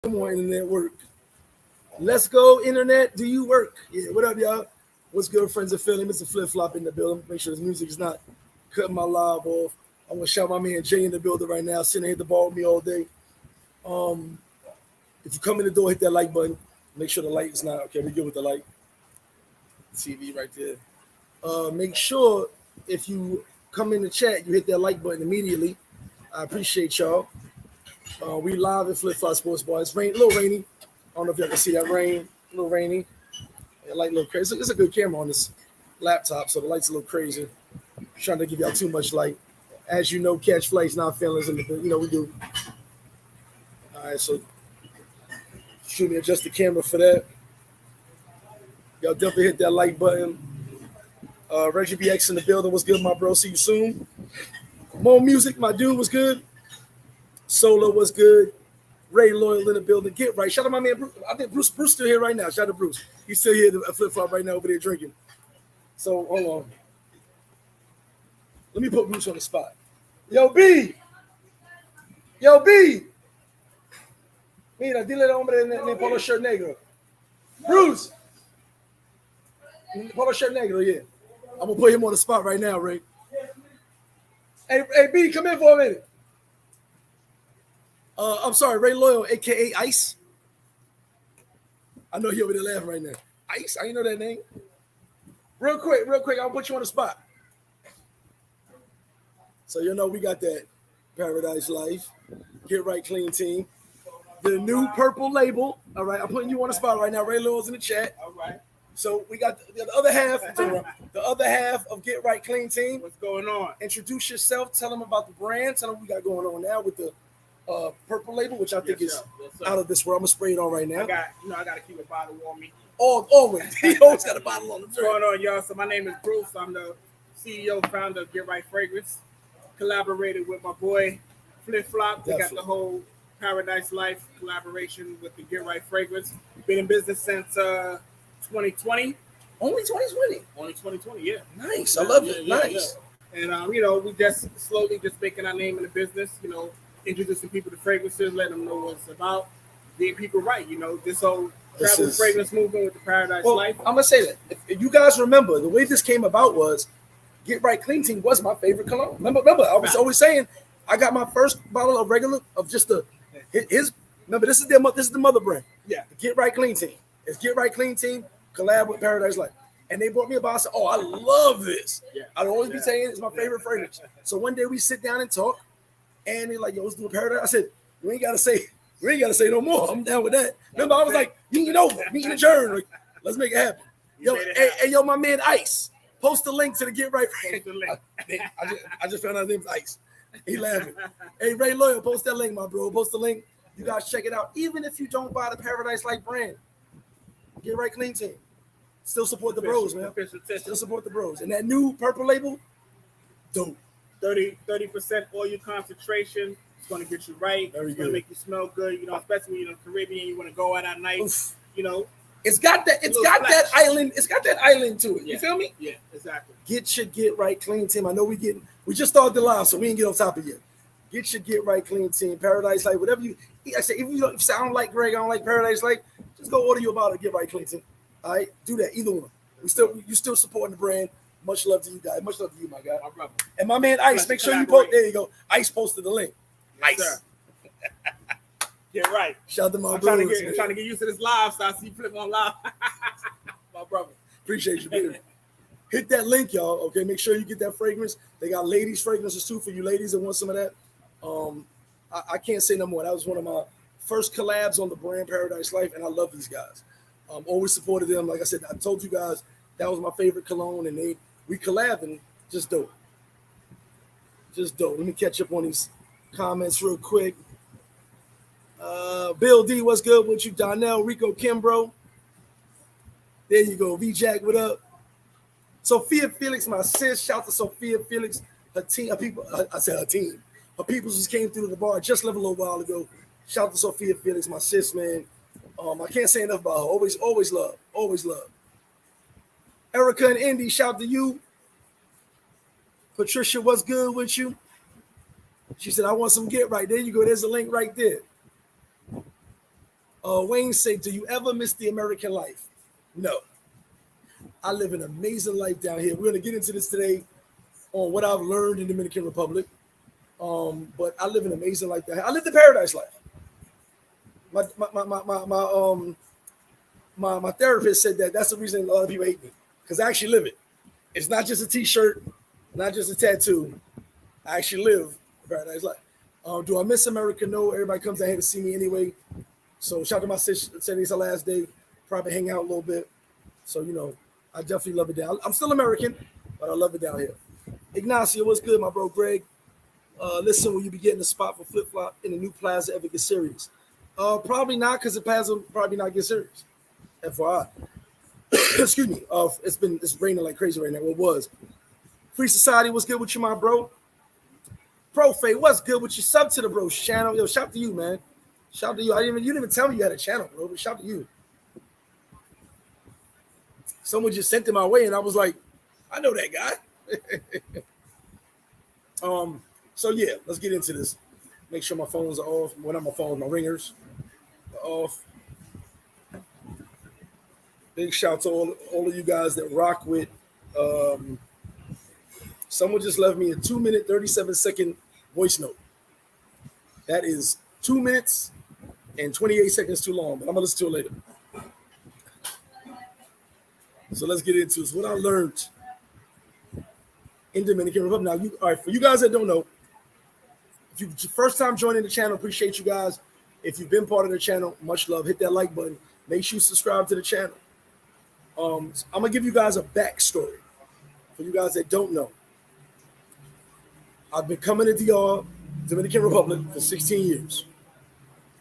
More internet work. Let's go, internet. Do you work? Yeah, what up, y'all? What's good, friends and family? Mr. Flip Flop in the building. Make sure this music is not cutting my live off. I want to shout my man Jay in the building right now, sitting here hit the ball with me all day. If you come in the door, hit that like button. Make sure the light is not okay. We good with the light. TV right there. Make sure if you come in the chat, you hit that like button immediately. I appreciate y'all. We live at Flip Flop Sports Bar. It's a little rainy. I don't know if y'all can see that rain. A little rainy. The light a little crazy. It's a good camera on this laptop, so the light's a little crazy. I'm trying to give y'all too much light. As you know, catch flights, not feelings in the we do. All right, so shoot me adjust the camera for that. Y'all definitely hit that like button. Reggie BX in the building. What's good, my bro? See you soon. More music, my dude was good. Solo was good. Ray Loyal in the building. Get right. Shout out my man Bruce. I think Bruce still here right now. Shout out to Bruce. He's still here at Flip Flop right now over there drinking. So hold on. Let me put Bruce on the spot. Yo, B. Mira, dile al hombre en polo shirt negro. Bruce. Polo shirt negro, yeah. I'm going to put him on the spot right now, Ray. Hey, B, come in for a minute. I'm sorry, Ray Loyal, a.k.a. Ice. I know he over there laughing right now. Ice? I didn't know that name. Real quick, I'll put you on the spot. So, we got that Paradise Life, Get Right Clean team. The new purple label. All right, I'm putting you on the spot right now. Ray Loyal's in the chat. All right. So, we got the other half. The other half of Get Right Clean team. What's going on? Introduce yourself. Tell them about the brand. Tell them what we got going on now with the purple label, which I think is out of this world. I'm gonna spray it on right now. I gotta keep a bottle on me. Always. He always got a bottle on him. What's going on, y'all? So my name is Bruce. I'm the CEO, founder of Get Right Fragrance. Collaborated with my boy Flip Flop. We got the whole Paradise Life collaboration with the Get Right Fragrance. Been in business since 2020. Only 2020. Only 2020, yeah. Nice. I love it. Nice. Yeah. And we just slowly making our name in the business. Introducing people to fragrances, letting them know what it's about, being people right. This whole travel fragrance movement with the Paradise Life. I'm gonna say that if you guys remember, the way this came about was Get Right Clean Team was my favorite cologne. Remember, I was always saying I got my first bottle of regular of just his. Remember, this is the mother brand. Yeah, the Get Right Clean Team. It's Get Right Clean Team collab with Paradise Life, and they brought me a bottle. I said, "Oh, I love this." Yeah. I'd always be saying it's my favorite fragrance. So one day we sit down and talk. And they're like, "Yo, let's do a Paradise." I said, "We ain't gotta say no more. I'm down with that." Remember, I was like, "Meeting over, meeting adjourned. Like, let's make it happen." Yo, my man Ice, post the link to the Get Right. I just found out his name's Ice. He laughing. Hey, Ray Loyal, post that link, my bro. Post the link. You guys check it out. Even if you don't buy the Paradise Life brand, Get Right Clean Team. Still support the bros, man. Still support the bros. And that new purple label, dope. 30% oil concentration. It's going to get you right. Very it's going to make you smell good. Especially when you're in the Caribbean, you want to go out at night. Oof. It's got that island. It's got that island to it. Yeah. You feel me? Yeah, exactly. Get your Get Right Clean Team. I know we just started the live, so we didn't get on top of it yet. Get your Get Right Clean Team. Paradise Life, whatever you. I say, if you say I don't like Greg, I don't like Paradise Life, just go order you a bottle of Get Right Clean Team. All right, do that. Either one. You still supporting the brand. Much love to you guys. Much love to you, my guy. My brother. And my man Ice, make sure you post. There you go. Ice posted the link. Yes, Ice. Get right. Shout out to my I'm trying to get used to this live, so I see Flip on live. My brother. Appreciate you, baby. Hit that link, y'all. Okay, make sure you get that fragrance. They got ladies' fragrances too for you ladies that want some of that. I can't say no more. That was one of my first collabs on the brand Paradise Life, and I love these guys. Always supported them. Like I said, I told you guys that was my favorite cologne, and we collabed, and just dope. Just dope. Let me catch up on these comments real quick. Bill D, what's good with you? Donnell, Rico, Kimbro. There you go. V-Jack, what up? Sophia Felix, my sis. Shout out to Sophia Felix. Her team, her people. I said her team. Her people just came through the bar. Just left a little while ago. Shout out to Sophia Felix, my sis, man. I can't say enough about her. Always love. Always love. Erica and Indy, shout out to you. Patricia, what's good with you? She said, I want some Get Right. There you go. There's a link right there. Wayne said, do you ever miss the American life? No. I live an amazing life down here. We're going to get into this today on what I've learned in the Dominican Republic. But I live an amazing life down here. I live the paradise life. My therapist said that's the reason a lot of people hate me, because I actually live it. It's not just a t-shirt, not just a tattoo. I actually live the paradise life. Do I miss America? No. Everybody comes down here to see me anyway. So shout out to my sister. Said it's her last day. Probably hang out a little bit. So, I definitely love it down. I'm still American, but I love it down here. Ignacio, what's good, my bro Greg? Listen, will you be getting a spot for Flip Flop in the new plaza ever get serious? Probably not, because the plaza will probably not get serious. FYI. Excuse me. It's raining like crazy right now. Well, it was. Free Society, what's good with you, my bro? Profe, what's good with you? Sub to the bro's channel. Yo, shout to you, man. Shout to you. You didn't even tell me you had a channel, bro. But shout to you. Someone just sent it my way, and I was like, I know that guy. So yeah, let's get into this. Make sure my phones are off. Well, not my phones, my ringers are off. Big shout to all of you guys that rock with. Someone just left me a 2-minute, 37-second voice note. That is 2 minutes and 28 seconds too long, but I'm gonna listen to it later. So let's get into this. What I learned in Dominican Republic. Now, all right, for you guys that don't know, if it's your first time joining the channel, appreciate you guys. If you've been part of the channel, much love. Hit that like button. Make sure you subscribe to the channel. I'm gonna give you guys a backstory for you guys that don't know. I've been coming to DR, Dominican Republic, for 16 years.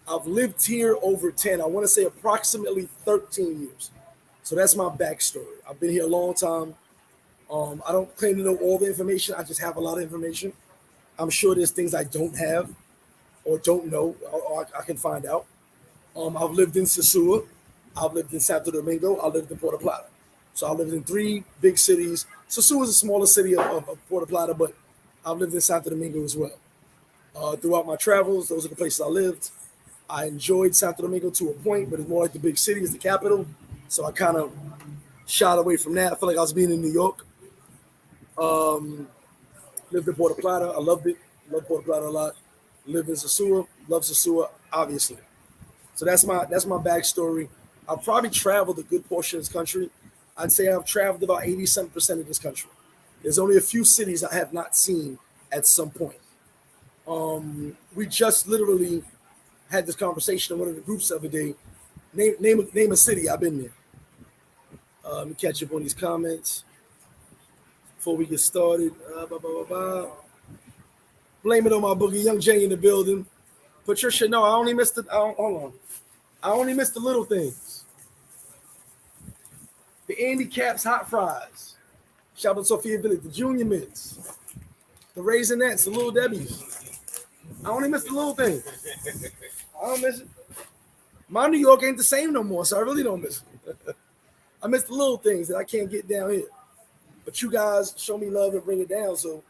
I've lived here over 10. I want to say approximately 13 years. So that's my backstory. I've been here a long time. I don't claim to know all the information. I just have a lot of information. I'm sure there's things I don't have or don't know, or I can find out. I've lived in Sosua. I've lived in Santo Domingo. I lived in Puerto Plata. So I lived in 3 big cities. Sosua is a smaller city of Puerto Plata, but I've lived in Santo Domingo as well. Throughout my travels, those are the places I lived. I enjoyed Santo Domingo to a point, but it's more like the big city, it's the capital. So I kind of shied away from that. I felt like I was being in New York. Lived in Puerto Plata. I loved it. Love Puerto Plata a lot. Lived in Sosua. Love Sosua, obviously. So that's my backstory. I've probably traveled a good portion of this country. I'd say I've traveled about 87% of this country. There's only a few cities I have not seen at some point. We just literally had this conversation in one of the groups the other day. Name a city I've been there. Let me catch up on these comments before we get started. Blame it on my boogie. Young Jay in the building. Patricia, no, I only missed hold on. I only missed the little things. The Andy Caps hot fries. Shout out to Sophia Village. The Junior Mints. The Raisinets. The Little Debbie's. I only missed the little things. I don't miss it. My New York ain't the same no more, so I really don't miss it. I miss the little things that I can't get down here. But you guys show me love and bring it down. So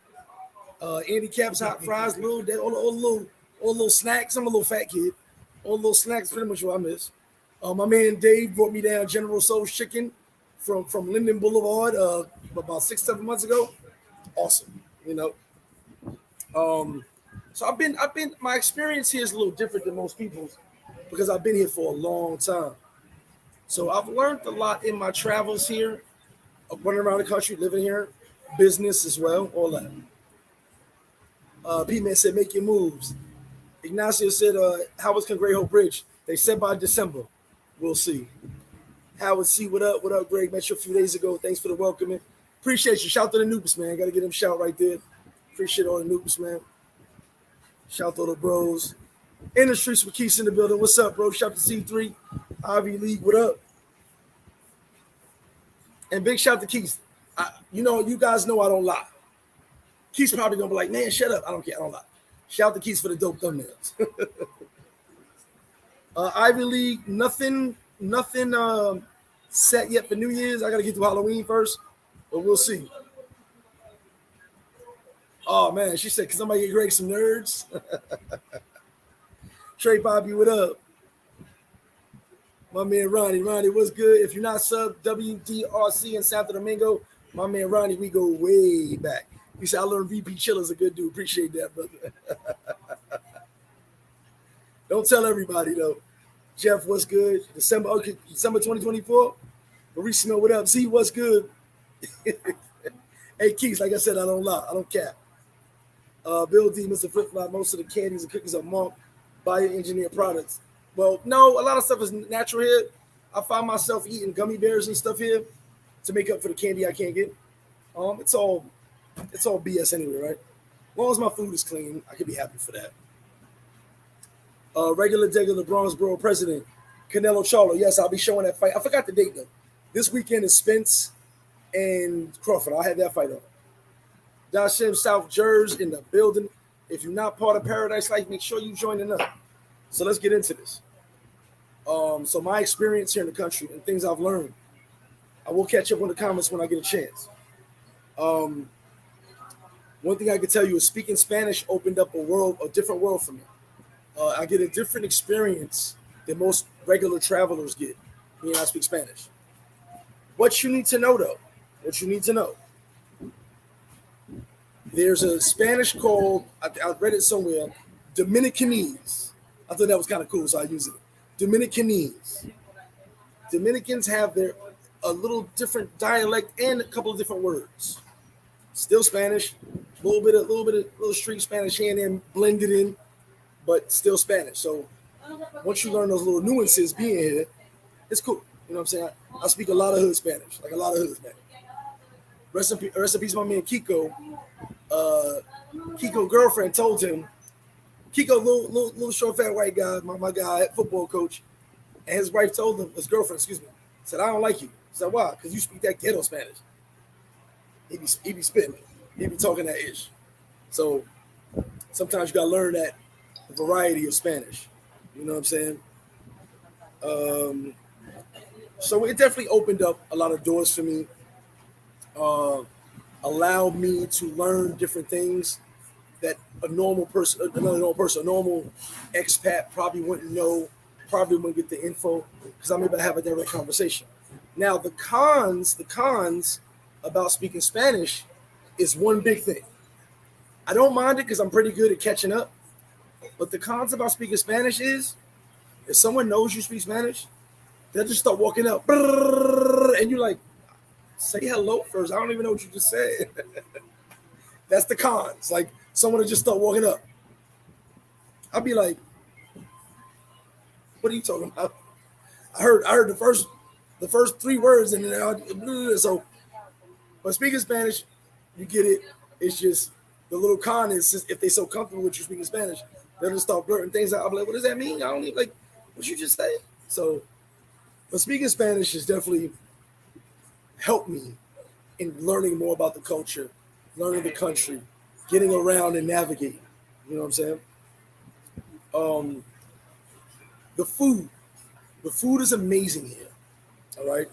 Andy Caps hot fries, all the little snacks. I'm a little fat kid. All the little snacks, pretty much what I miss. My man Dave brought me down General Soul's chicken from Linden Boulevard about 6-7 months ago. Awesome, So I've been. My experience here is a little different than most people's because I've been here for a long time. So I've learned a lot in my travels here, running around the country, living here, business as well, all that. P-Man said, make your moves. Ignacio said, how was Congrejo Bridge? They said by December. We'll see. Howard C, what up? What up, Greg? Met you a few days ago. Thanks for the welcoming. Appreciate you. Shout to the noobs, man. Got to get them shout right there. Appreciate all the noobs, man. Shout to all the bros. In the streets with Keith in the building. What's up, bro? Shout to C3. Ivy League, what up? And big shout to Keith. You guys know I don't lie. Keith's probably going to be like, man, shut up. I don't care. I don't lie. Shout to Keith for the dope thumbnails. Ivy League, nothing set yet for New Year's. I got to get through Halloween first, but we'll see. Oh, man, she said, can somebody get Greg some nerds? Trey Bobby, what up? My man Ronnie. Ronnie, what's good? If you're not sub WDRC in Santo Domingo, my man Ronnie, we go way back. You said I learned VP Chiller's a good dude. Appreciate that, brother. Don't tell everybody though. Jeff, what's good? December 2024. Marissimo, what up? Z, what's good? Hey Keith, like I said, I don't lie. I don't cap. Bill D, Mr. Flip Flop, most of the candies and cookies are marked bioengineered products. Well, no, a lot of stuff is natural here. I find myself eating gummy bears and stuff here to make up for the candy I can't get. It's all BS anyway, right? As long as my food is clean, I can be happy for that. Regular degular Bronzeboro president, Canelo Charlo. Yes, I'll be showing that fight. I forgot the date though. This weekend is Spence and Crawford. I'll have that fight on. Dashim South Jersey in the building. If you're not part of Paradise Life, make sure you join up. So let's get into this. So my experience here in the country and things I've learned. I will catch up on the comments when I get a chance. One thing I can tell you is speaking Spanish opened up a different world for me. I get a different experience than most regular travelers get when I speak Spanish. What you need to know, though, there's a Spanish called, I read it somewhere, Dominicanese. I thought that was kind of cool, so I use it. Dominicanese. Dominicans have a little different dialect and a couple of different words. Still Spanish, a little street Spanish here and then blended in, but still Spanish. So once you learn those little nuances being here, it's cool. You know what I'm saying? I speak a lot of hood Spanish, Rest in peace, my man Kiko. Kiko girlfriend told him, Kiko, little short fat white guy, my guy, football coach, and his wife told him, his girlfriend, said, I don't like you. I said, why? Because you speak that ghetto Spanish. He be spitting. He be talking that ish. So sometimes you gotta learn that variety of Spanish. You know what I'm saying? So it definitely opened up a lot of doors for me. Allowed me to learn different things that a normal expat probably wouldn't know, probably wouldn't get the info because I'm able to have a direct conversation. Now, the cons about speaking Spanish is one big thing. I don't mind it because I'm pretty good at catching up. But the cons about speaking Spanish is if someone knows you speak Spanish, they'll just start walking up and you're like, say hello first. I don't even know what you just said. That's the cons. Like someone will just start walking up. I'll be like, what are you talking about? I heard the first three words and then so but speaking Spanish, you get it. It's just the little con is just, if they so comfortable with you speaking Spanish, they'll just start blurting things out. I'm like, what does that mean? I don't even like what you just say. So but speaking Spanish has definitely helped me in learning more about the culture, learning the country, getting around and navigating. You know what I'm saying? The food is amazing here. All right.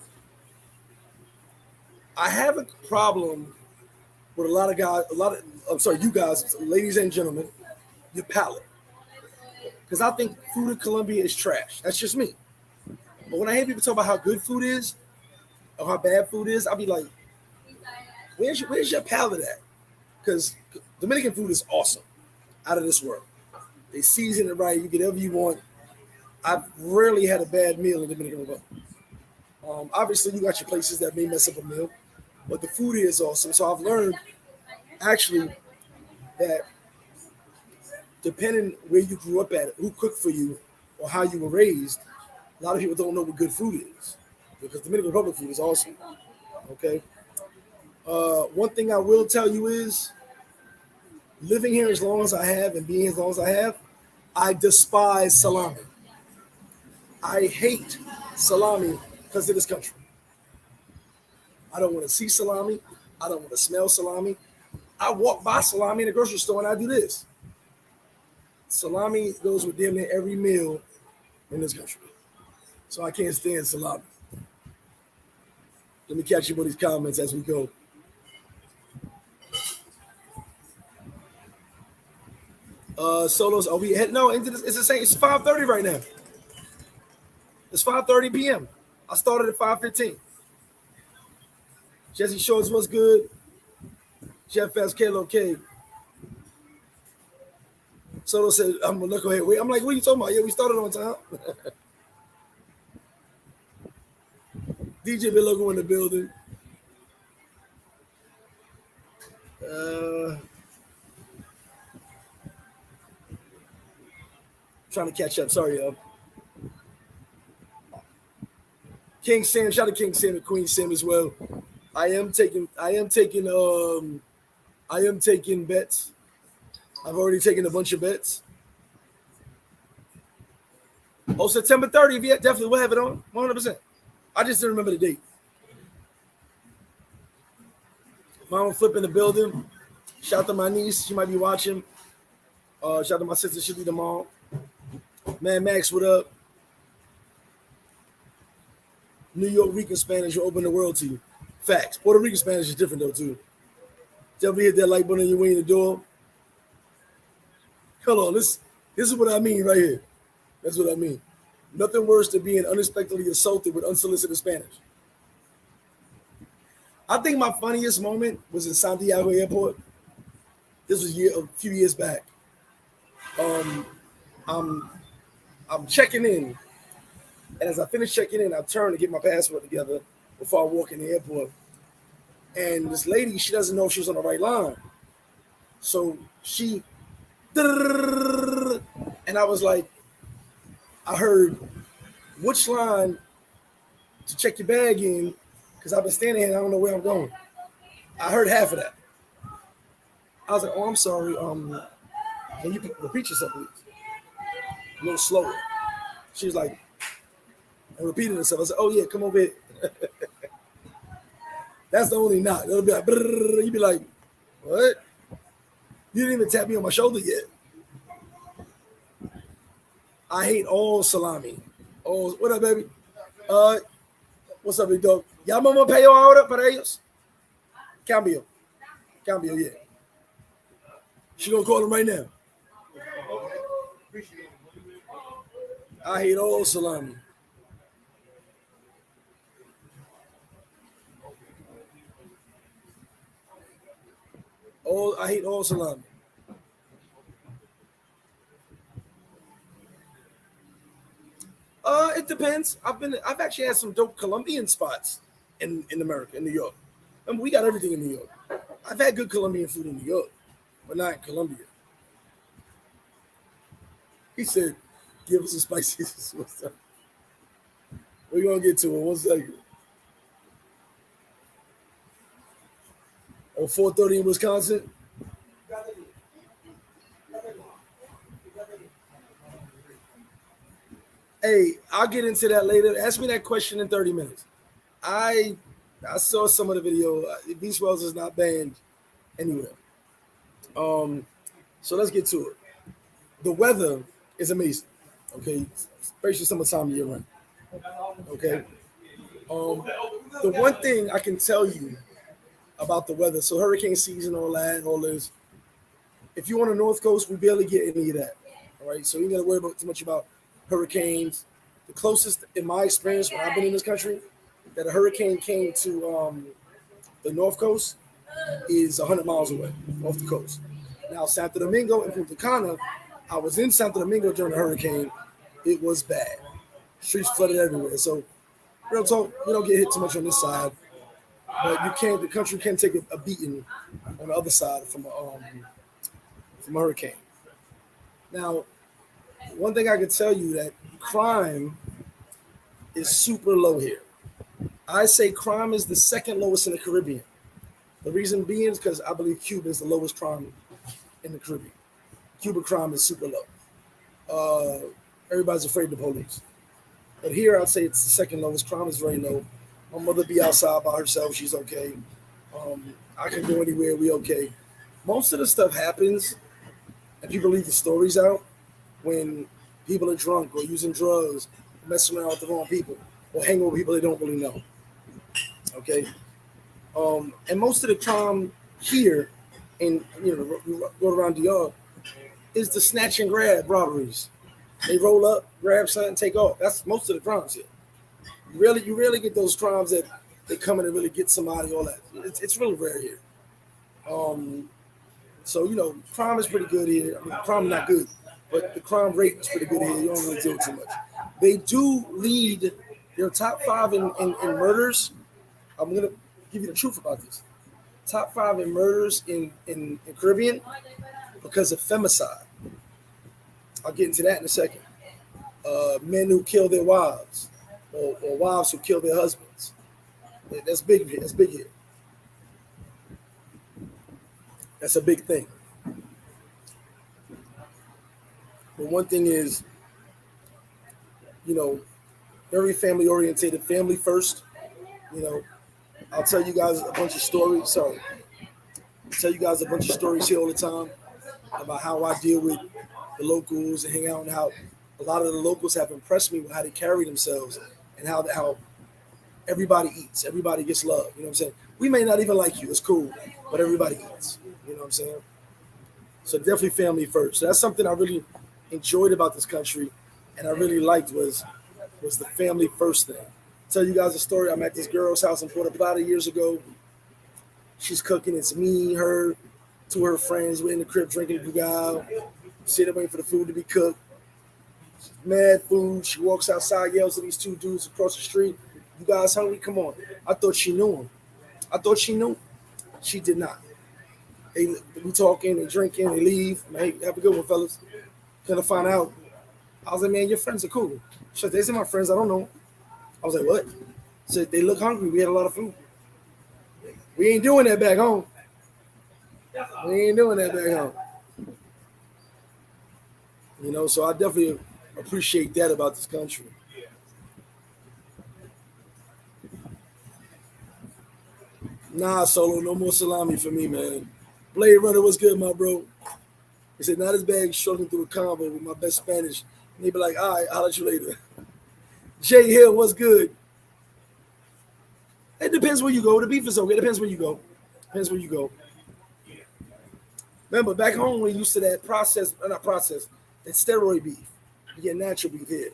I have a problem with you guys, ladies and gentlemen, your palate. Because I think food in Colombia is trash. That's just me. But when I hear people talk about how good food is or how bad food is, I'll be like, where's your palate at? Because Dominican food is awesome, out of this world. They season it right. You get whatever you want. I've rarely had a bad meal in Dominican Republic. Obviously, you got your places that may mess up a meal, but the food is awesome. So I've learned, actually, that depending where you grew up at, who cooked for you, or how you were raised, a lot of people don't know what good food is because Dominican Republic food is awesome. Okay. One thing I will tell you is, living here as long as I have and being here as long as I have, I despise salami. I hate salami because of this country. I don't want to see salami. I don't want to smell salami. I walk by salami in the grocery store and I do this. Salami goes with damn near every meal in this country. So I can't stand salami. Let me catch you with these comments as we go. Solos, are we heading? No, into this, it's the same. It's 5:30 right now. It's 5:30 p.m. I started at 5:15. Jesse Shorts, what's good? Jeff S. Kalo K. Soto said, I'm gonna look ahead. Wait, I'm like, what are you talking about? Yeah, we started on time. DJ Bilogo in the building. Trying to catch up. Sorry, y'all. King Sam, shout out to King Sam and Queen Sam as well. I am taking bets. I've already taken a bunch of bets. Oh, September 30th, yeah, definitely we'll have it on 100%. I just didn't remember the date. Mama Flip in the building. Shout out to my niece, she might be watching. Shout out to my sister, she'll be the mom. Man, Max, what up? New York Rican Spanish will open the world to you. Facts. Puerto Rican Spanish is different though too. Definitely hit that like button on your way in the door. Hold on, this is what I mean right here. That's what I mean. Nothing worse than being unexpectedly assaulted with unsolicited Spanish. I think my funniest moment was in Santiago Airport. This was a few years back. I'm checking in, and as I finish checking in, I turn to get my passport together before I walk in the airport. And this lady, she doesn't know if she was on the right line, so she, and I was like, I heard, which line to check your bag in, because I've been standing here and I don't know where I'm going. I heard half of that. I was like, oh, I'm sorry. Can you repeat yourself, please? A little slower. She was like, and repeating herself. I said, oh, yeah, come over here. That's the only knock. It'll be like, brrr. You'd be like, what? You didn't even tap me on my shoulder yet. I hate all salami. Oh, what up, baby? What's up, big dog? ¿Ya vamos a payo ahora para ellos? Cambio, yeah. She gonna call him right now. I hate all salami. I hate all salami. It depends. I've actually had some dope Colombian spots in America, in New York. I mean, we got everything in New York. I've had good Colombian food in New York, but not in Colombia. He said, give us a spicy. We're gonna get to it. 1 second. 4:30 in Wisconsin. Hey, I'll get into that later. Ask me that question in 30 minutes. I saw some of the video. Beast Wells is not banned anywhere. So let's get to it. The weather is amazing. Okay, especially summertime year round. Okay. The one thing I can tell you about the weather, so hurricane season, all this. If you're on the North Coast, we barely get any of that. All right, so you got to worry too much about hurricanes. The closest, in my experience, when I've been in this country, that a hurricane came to the North Coast is 100 miles away off the coast. Now, Santo Domingo and Punta Cana, I was in Santo Domingo during the hurricane. It was bad. Streets flooded everywhere. So, real talk, we don't get hit too much on this side. But the country can take a beating on the other side from a hurricane. Now, one thing I can tell you that crime is super low here. I say crime is the second lowest in the Caribbean. The reason being is because I believe Cuba is the lowest crime in the Caribbean. Cuba crime is super low. Everybody's afraid of the police. But here I'd say it's the second lowest. Crime is very low. My mother be outside by herself. She's okay. I can go anywhere. We okay. Most of the stuff happens, and people leave the stories out when people are drunk or using drugs, messing around with the wrong people, or hanging with people they don't really know. Okay. And most of the crime here, in go around DR, is the snatch and grab robberies. They roll up, grab something, take off. That's most of the crimes here. You rarely get those crimes that they come in and really get somebody, all that. It's really rare here. So, crime is pretty good here. I mean, crime is not good, but the crime rate is pretty good here. You don't really deal too much. They do lead their top 5 in murders. I'm going to give you the truth about this. Top 5 in murders in Caribbean because of femicide. I'll get into that in a second. Men who kill their wives or wives who kill their husbands. That's big here. That's big here. That's a big thing. But one thing is, very family oriented, family first. I'll tell you guys a bunch of stories. Sorry. I'll tell you guys a bunch of stories here all the time about how I deal with the locals and hang out and how a lot of the locals have impressed me with how they carry themselves and how everybody eats. Everybody gets love. You know what I'm saying? We may not even like you. It's cool. But everybody eats. You know what I'm saying? So definitely family first. So that's something I really enjoyed about this country and I really liked was the family first thing. Tell you guys a story. I'm at this girl's house in Puerto Plata years ago. She's cooking. It's me, her, 2 of her friends. We're in the crib drinking Bugal. Sitting waiting for the food to be cooked. Mad food. She walks outside, yells at these 2 dudes across the street. You guys hungry? Come on. I thought she knew him. I thought she knew. She did not. We talking, they drinking, they leave. Man, hey, have a good one, fellas. Gonna find out. I was like, man, your friends are cool. She said, these are my friends. I don't know. I was like, what? She said, they look hungry. We had a lot of food. We ain't doing that back home. We ain't doing that back home. So I definitely appreciate that about this country. Nah, Solo, no more salami for me, man. Blade Runner was good, my bro. He said, not as bad struggling through a combo with my best Spanish. And he'd be like, all right, I'll let you later. Jay Hill, what's good? It depends where you go. The beef is okay. It depends where you go. Depends where you go. Remember, back home, we're used to that that steroid beef. You get natural beef here.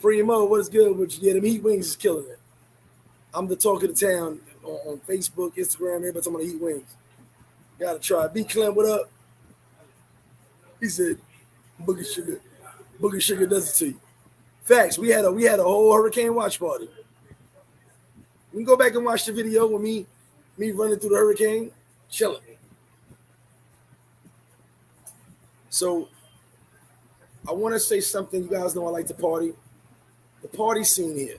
Primo, what is good with you? Yeah, them heat wings is killing it. I'm the talk of the town on Facebook, Instagram, everybody talking about heat wings. Gotta try. B. Clem, what up? He said, Boogie Sugar. Boogie Sugar does it to you. Facts. We had a whole hurricane watch party. We can go back and watch the video with me running through the hurricane, chilling. So I want to say something. You guys know I like to party. The party scene here.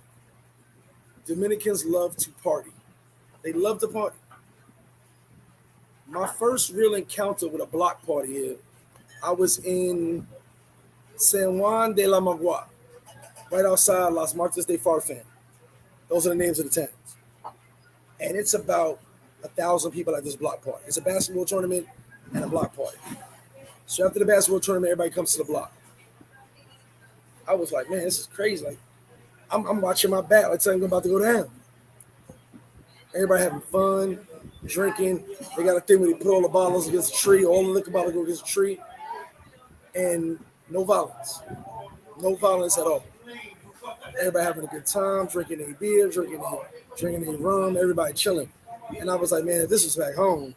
Dominicans love to party. They love to party. My first real encounter with a block party here, I was in San Juan de la Magua, right outside Las Martas de Farfan. Those are the names of the towns. And it's about 1,000 people at this block party. It's a basketball tournament and a block party. So after the basketball tournament, everybody comes to the block. I was like, man, this is crazy. Like, I'm watching my back. Like, something's about to go down. Everybody having fun, drinking. They got a thing where they put all the bottles against a tree. All the liquor bottles go against a tree. And no violence. No violence at all. Everybody having a good time, drinking a beer, drinking a rum, everybody chilling. And I was like, man, if this was back home,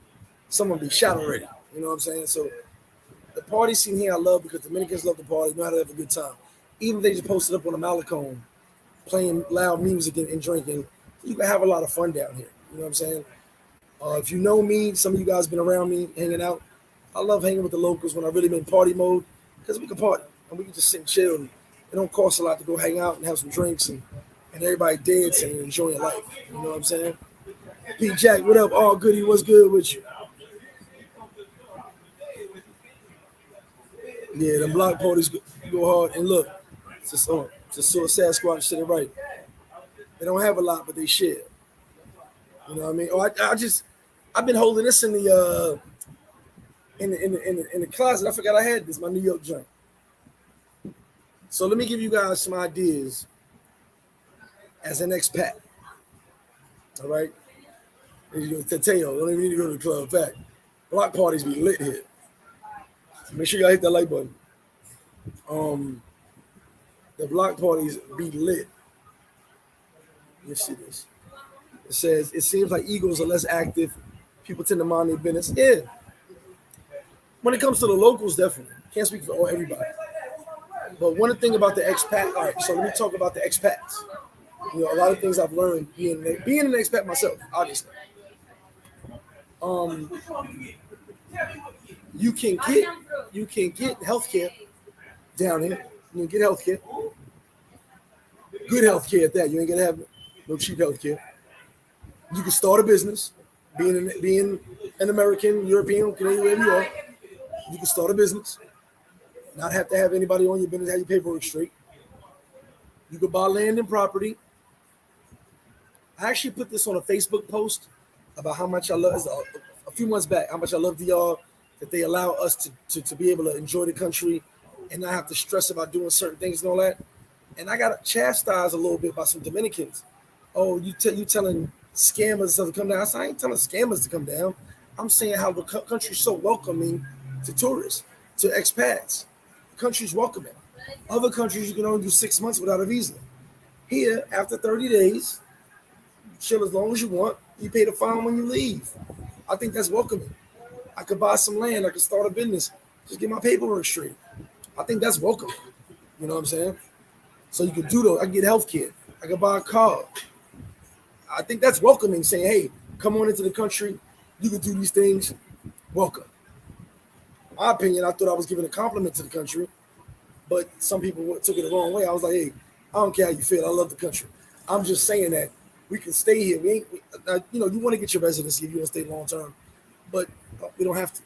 someone would be shot already. You know what I'm saying? So the party scene here I love because Dominicans love the party, know how to have a good time. Even if they just posted up on a Malecone, playing loud music and drinking, you can have a lot of fun down here. You know what I'm saying? If you know me, some of you guys been around me, hanging out. I love hanging with the locals when I really been in party mode because we can party and we can just sit and chill. And it don't cost a lot to go hang out and have some drinks and everybody dancing and enjoying life. You know what I'm saying? P. Jack, what up? All goody, what's good with you? Yeah, the block parties go hard. And look, it's a Suicide Squad shit right. They don't have a lot, but they share. You know what I mean? I've been holding this in the closet. I forgot I had this, my New York joint. So let me give you guys some ideas as an expat. All right? Tateo, don't even need to go to the club. Fact, block parties be lit here. So make sure y'all hit that like button. The block parties be lit. Let's see this. It says it seems like Eagles are less active. People tend to mind their business. Yeah. When it comes to the locals, definitely can't speak for everybody. But one thing about the expat, all right. So let me talk about the expats. A lot of things I've learned being an expat myself, obviously. Um, you can get healthcare down here. You can get healthcare, good healthcare at that. You ain't gonna have no cheap healthcare. You can start a business, being an American, European, Canadian, wherever you are. You can start a business, not have to have anybody on your business, have your paperwork straight. You could buy land and property. I actually put this on a Facebook post about how much I love, a few months back, how much I love DR, that they allow us to be able to enjoy the country and not have to stress about doing certain things and all that. And I got chastised a little bit by some Dominicans. Oh, you telling scammers to come down. I said, I ain't telling scammers to come down. I'm saying how the country's so welcoming to tourists, to expats. The country's welcoming. Other countries, you can only do 6 months without a visa. Here, after 30 days, chill as long as you want. You pay the fine when you leave. I think that's welcoming. I could buy some land. I could start a business. Just get my paperwork straight. I think that's welcoming. You know what I'm saying? So you could do those. I can get healthcare. I could buy a car. I think that's welcoming, saying, hey, come on into the country. You can do these things. Welcome. In my opinion, I thought I was giving a compliment to the country, but some people took it the wrong way. I was like, hey, I don't care how you feel. I love the country. I'm just saying that we can stay here. You want to get your residency if you want to stay long term, but we don't have to.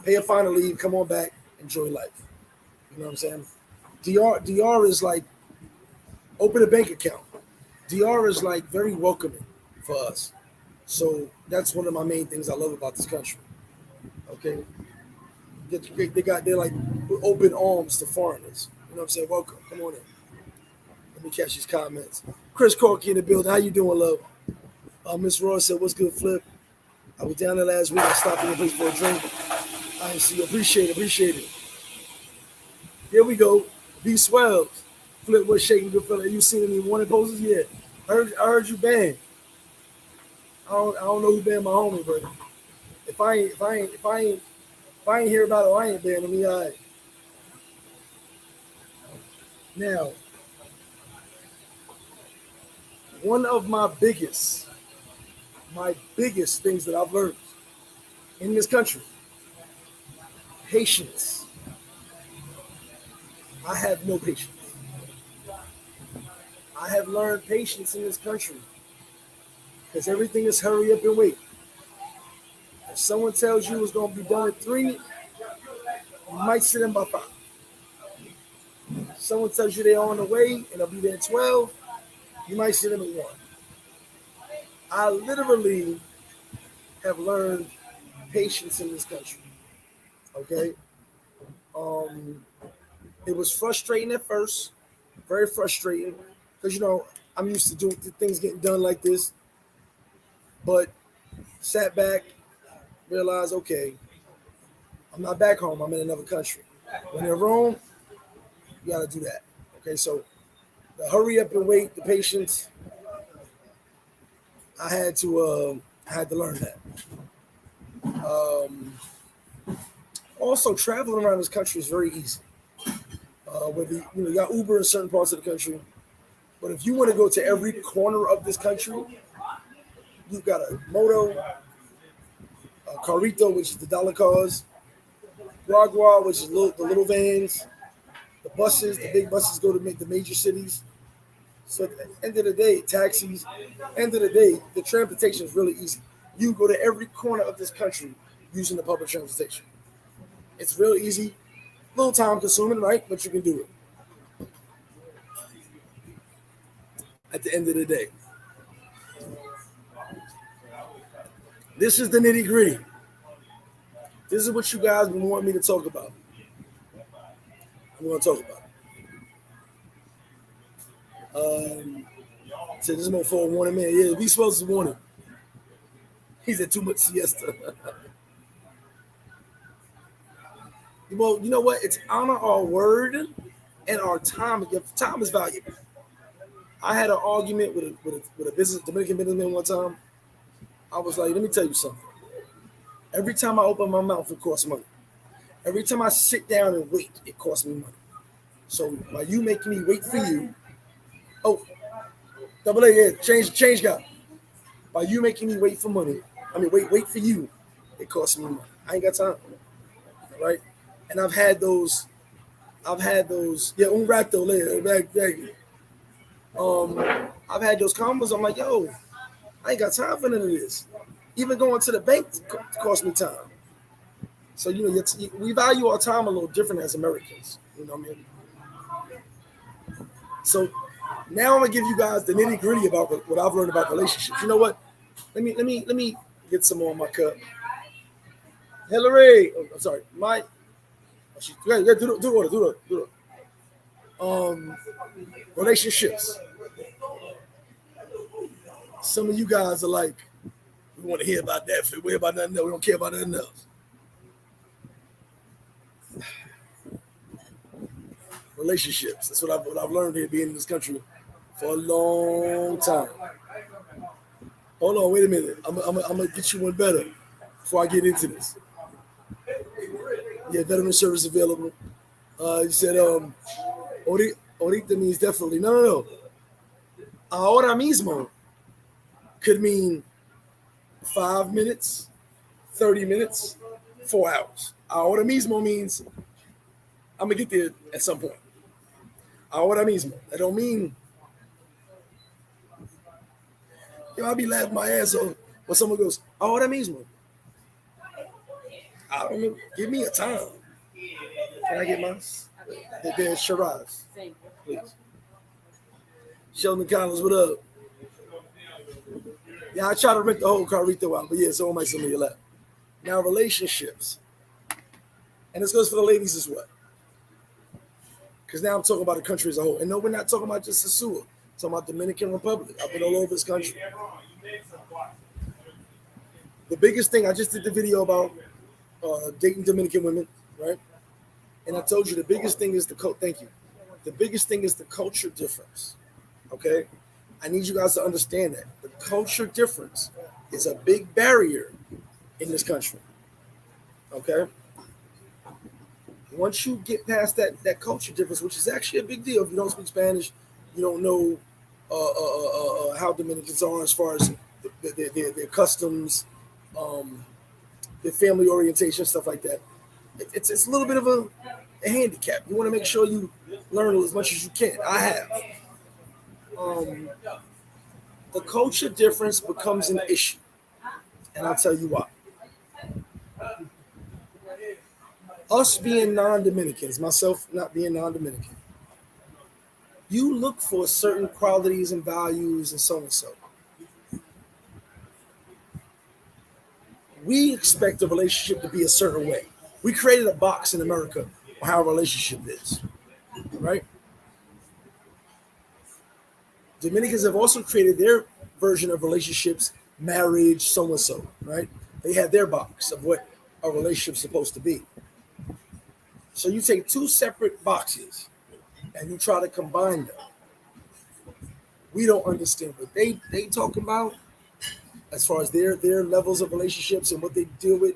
Pay a fine to leave. Come on back. Enjoy life. You know what I'm saying? DR is like open a bank account. DR is like very welcoming for us. So that's one of my main things I love about this country. Okay. They're like open arms to foreigners. You know what I'm saying? Welcome. Come on in. Let me catch these comments. Chris Corky in the building. How you doing, love? Miss Roy said, what's good, Flip? I was down there last week. I stopped in the place for a drink. I didn't see you. Appreciate it. Here we go. B Swells. Flip was shaking, good fella. You seen any wanted posters yet? I heard you banned. I don't know who banned my homie, but if I ain't hear about it, I ain't banned him. All right. Now, one of my biggest things that I've learned in this country, patience. I have no patience. I have learned patience in this country because everything is hurry up and wait. If someone tells you it's going to be done at 3, you might sit in by 5. If someone tells you they're on the way and they'll be there at 12, you might sit in at 1. I literally have learned patience in this country. Okay? It was frustrating at first, very frustrating, because I'm used to doing things getting done like this. But sat back, realized, okay, I'm not back home. I'm in another country. When in Rome, you got to do that. Okay, so the hurry up and wait, the patience, I had to learn that. Also, traveling around this country is very easy. Whether you got Uber in certain parts of the country, but if you want to go to every corner of this country, you've got a moto, a carrito, which is the dollar cars, guagua, which is the little vans, the buses, the big buses go to make the major cities. So at the end of the day, taxis, end of the day, the transportation is really easy. You go to every corner of this country using the public transportation. It's real easy, a little time consuming, right? But you can do it. At the end of the day. This is the nitty gritty. This is what you guys been wanting me to talk about. I'm going to talk about it. So this is more for a warning, man. Yeah, we supposed to warn him. He's at too much siesta. Well, you know what? It's honor our word and our time. Your time is valuable. I had an argument with a Dominican businessman one time. I was like, let me tell you something. Every time I open my mouth, it costs money. Every time I sit down and wait, it costs me money. So while you making me wait for you, oh, double A, yeah, change guy. By you making me wait for money, wait for you, it costs me money. I ain't got time, right? And yeah, un rato later, back. I've had those combos. I'm like, yo, I ain't got time for none of this. Even going to the bank costs me time. So we value our time a little different as Americans. You know what I mean? So now I'm gonna give you guys the nitty gritty about what I've learned about relationships. You know what? Let me get some more on my cup. Hillary, I'm sorry, yeah, do it. Relationships. Some of you guys are like, we want to hear about that. We hear about nothing else. We don't care about nothing else. Relationships. That's what I've learned here being in this country for a long time. Hold on, wait a minute. I'm gonna get you one better before I get into this. Yeah, veteran service available. You said ahorita means definitely. No. Ahora mismo could mean 5 minutes, 30 minutes, 4 hours. Ahora mismo means I'm gonna get there at some point. Ahora mismo. That don't mean I'll be laughing my ass off when someone goes, ahora mismo. I don't know. Give me a time. Can I get mine? There's Shiraz. Please. Sheldon Collins, what up? Yeah, I try to rent the whole Carrito out, but yeah, so might some of you left. Now, relationships. And this goes for the ladies as well. Because now I'm talking about the country as a whole. And no, we're not talking about just Sosua. I'm talking about Dominican Republic. I've been all over this country. The biggest thing, I just did the video about dating Dominican women, right? And I told you the biggest thing is thank you. The biggest thing is the culture difference, okay? I need you guys to understand that. The culture difference is a big barrier in this country, okay? Once you get past that culture difference, which is actually a big deal, if you don't speak Spanish, you don't know how Dominicans are as far as their customs, their family orientation, stuff like that. It's a little bit of a handicap. You want to make sure you learn as much as you can. I have. The culture difference becomes an issue, and I'll tell you why. Us being non-Dominicans, myself not being non-Dominican, you look for certain qualities and values and so and so. We expect a relationship to be a certain way. We created a box in America on how a relationship is, right? Dominicans have also created their version of relationships, marriage, so and so, right? They have their box of what a relationship's supposed to be. So you take two separate boxes and you try to combine them. We don't understand what they talking about as far as their levels of relationships and what they deal with.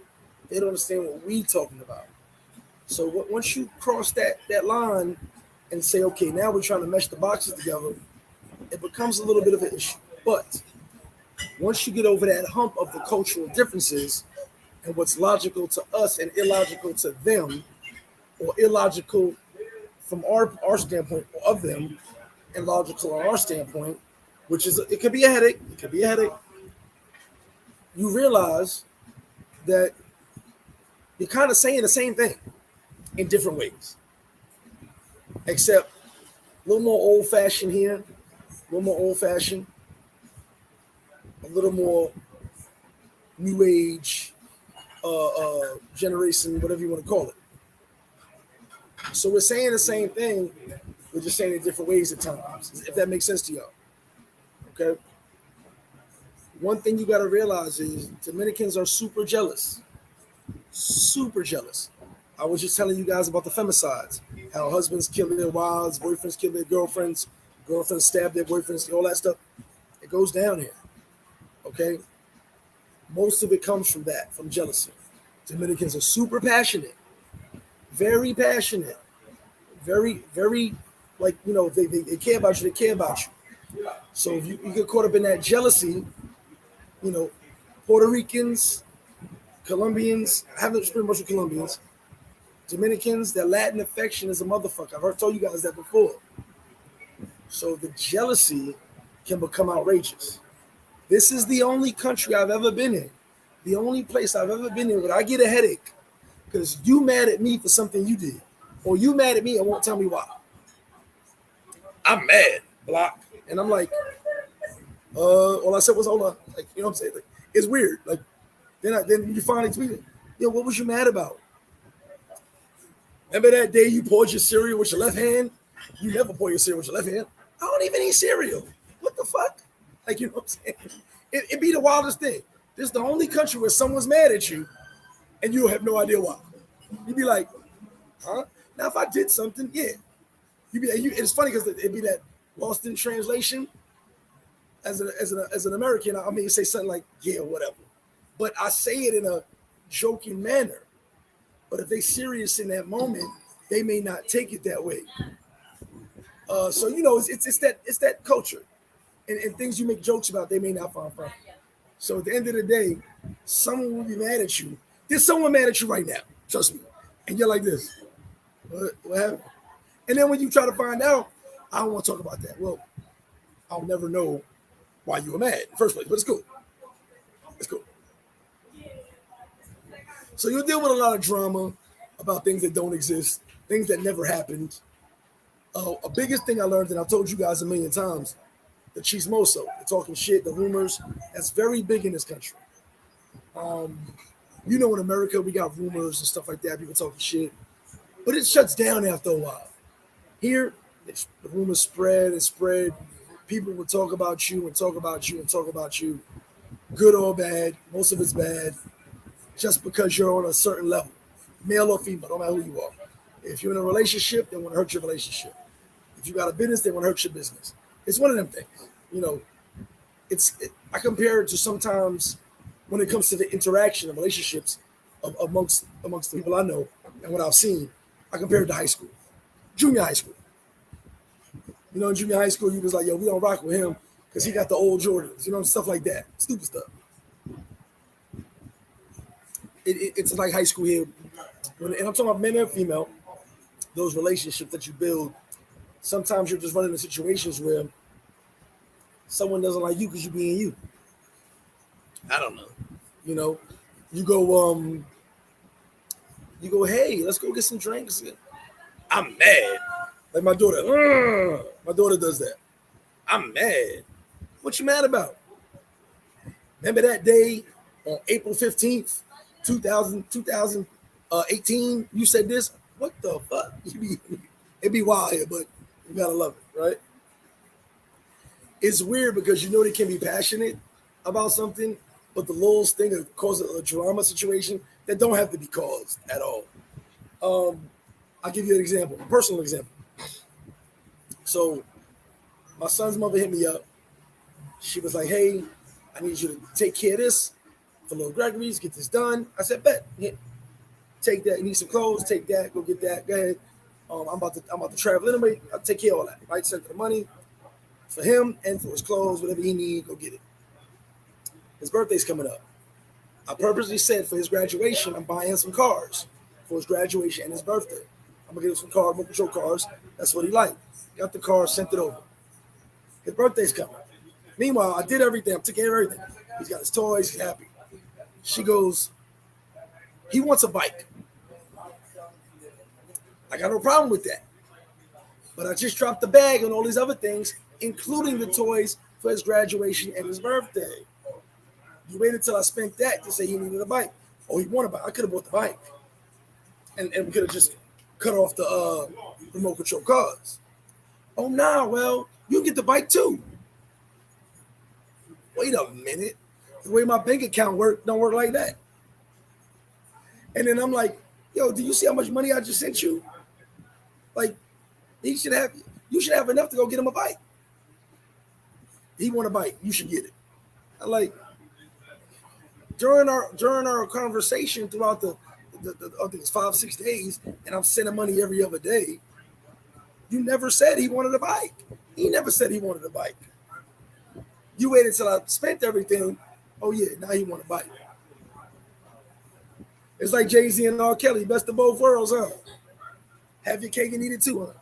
They don't understand what we talking about. So once you cross that line and say, okay, now we're trying to mesh the boxes together, it becomes a little bit of an issue. But once you get over that hump of the cultural differences and what's logical to us and illogical to them, or illogical from our standpoint of them, and logical on our standpoint, which is it could be a headache. It could be a headache. You realize that you're kind of saying the same thing in different ways, except a little more old-fashioned here, a little more old-fashioned, a little more new age, generation, whatever you want to call it. So we're saying the same thing, we're just saying it different ways at times, if that makes sense to y'all. Okay? One thing you got to realize is Dominicans are super jealous. Super jealous. I was just telling you guys about the femicides, how husbands kill their wives, boyfriends kill their girlfriends, girlfriends stab their boyfriends, all that stuff. It goes down here. Okay? Most of it comes from that, from jealousy. Dominicans are super passionate, very passionate, very, very, like, they care about you, they care about you. So if you get caught up in that jealousy, Puerto Ricans, Colombians, I haven't experienced much with Colombians, Dominicans, their Latin affection is a motherfucker. I've told you guys that before. So the jealousy can become outrageous. This is the only country I've ever been in, the only place I've ever been in where I get a headache because you mad at me for something you did, or you mad at me and won't tell me why. I'm mad, block, and I'm like, all I said was hold on, like, you know what I'm saying? Like, it's weird. Like, then you finally tweeted, yo, what was you mad about? Remember that day you poured your cereal with your left hand? You never pour your cereal with your left hand. I don't even eat cereal. What the fuck? Like, you know what I'm saying? It'd be the wildest thing. This is the only country where someone's mad at you and you have no idea why. You'd be like, huh? Now, if I did something, yeah. It's funny because it'd be that lost in translation. As an American, I mean, say something like, yeah, whatever. But I say it in a joking manner. But if they're serious in that moment, they may not take it that way. So it's that culture, and things you make jokes about, they may not find funny. So at the end of the day, someone will be mad at you. There's someone mad at you right now, trust me, and you're like this. What happened? And then when you try to find out, I don't want to talk about that. Well, I'll never know why you were mad in the first place, but it's cool. It's cool. So you'll deal with a lot of drama about things that don't exist, things that never happened. A biggest thing I learned, and I've told you guys a million times, the chismoso, the talking shit, the rumors, that's very big in this country. In America, we got rumors and stuff like that, people talking shit, but it shuts down after a while. Here, the rumors spread and spread. People will talk about you and talk about you and talk about you, good or bad. Most of it's bad. Just because you're on a certain level, male or female, no matter who you are. If you're in a relationship, they want to hurt your relationship. If you got a business, they want to hurt your business. It's one of them things. I compare it to sometimes when it comes to the interaction of relationships amongst the people I know and what I've seen, I compare it to high school, junior high school. In junior high school, you was like, yo, we don't rock with him because he got the old Jordans, stuff like that, stupid stuff. It's like high school here. And I'm talking about men and female, those relationships that you build. Sometimes you're just running into situations where someone doesn't like you because you're being you. I don't know. You go, hey, let's go get some drinks. I'm mad. Like my daughter does that. I'm mad. What you mad about? Remember that day on April 15th, 2018, you said this? What the fuck? It'd be wild here, but you gotta love it, right? It's weird because they can be passionate about something, but the littlest thing that causes a drama situation that don't have to be caused at all. I'll give you an example, a personal example. So my son's mother hit me up. She was like, hey, I need you to take care of this for little Gregory's, get this done. I said, bet. Yeah. Take that. You need some clothes, take that, go get that. Go ahead. I'm about to travel anyway. I'll take care of all that. Right? Send the money for him and for his clothes, whatever he needs, go get it. His birthday's coming up. I purposely said for his graduation, I'm buying him some cars for his graduation and his birthday. I'm gonna get him some cars, motor control cars. That's what he liked. Got the car, sent it over. His birthday's coming. Meanwhile, I did everything. I took care of everything. He's got his toys. He's happy. She goes, he wants a bike. I got no problem with that. But I just dropped the bag on all these other things, including the toys for his graduation and his birthday. You waited until I spent that to say he needed a bike. Oh, he wanted a bike. I could have bought the bike. And we could have just cut off the remote control cars. Oh, nah, well, you get the bike too. Wait a minute. The way my bank account don't work like that. And then I'm like, yo, do you see how much money I just sent you? Like, you should have enough to go get him a bike. He want a bike, you should get it. I like during our conversation throughout the I think it's 5-6 days, and I'm sending money every other day. You never said he wanted a bike. He never said he wanted a bike. You waited until I spent everything. Oh yeah, now he want a bike. It's like Jay-Z and R. Kelly, best of both worlds, huh? Have your cake and eat it too, huh?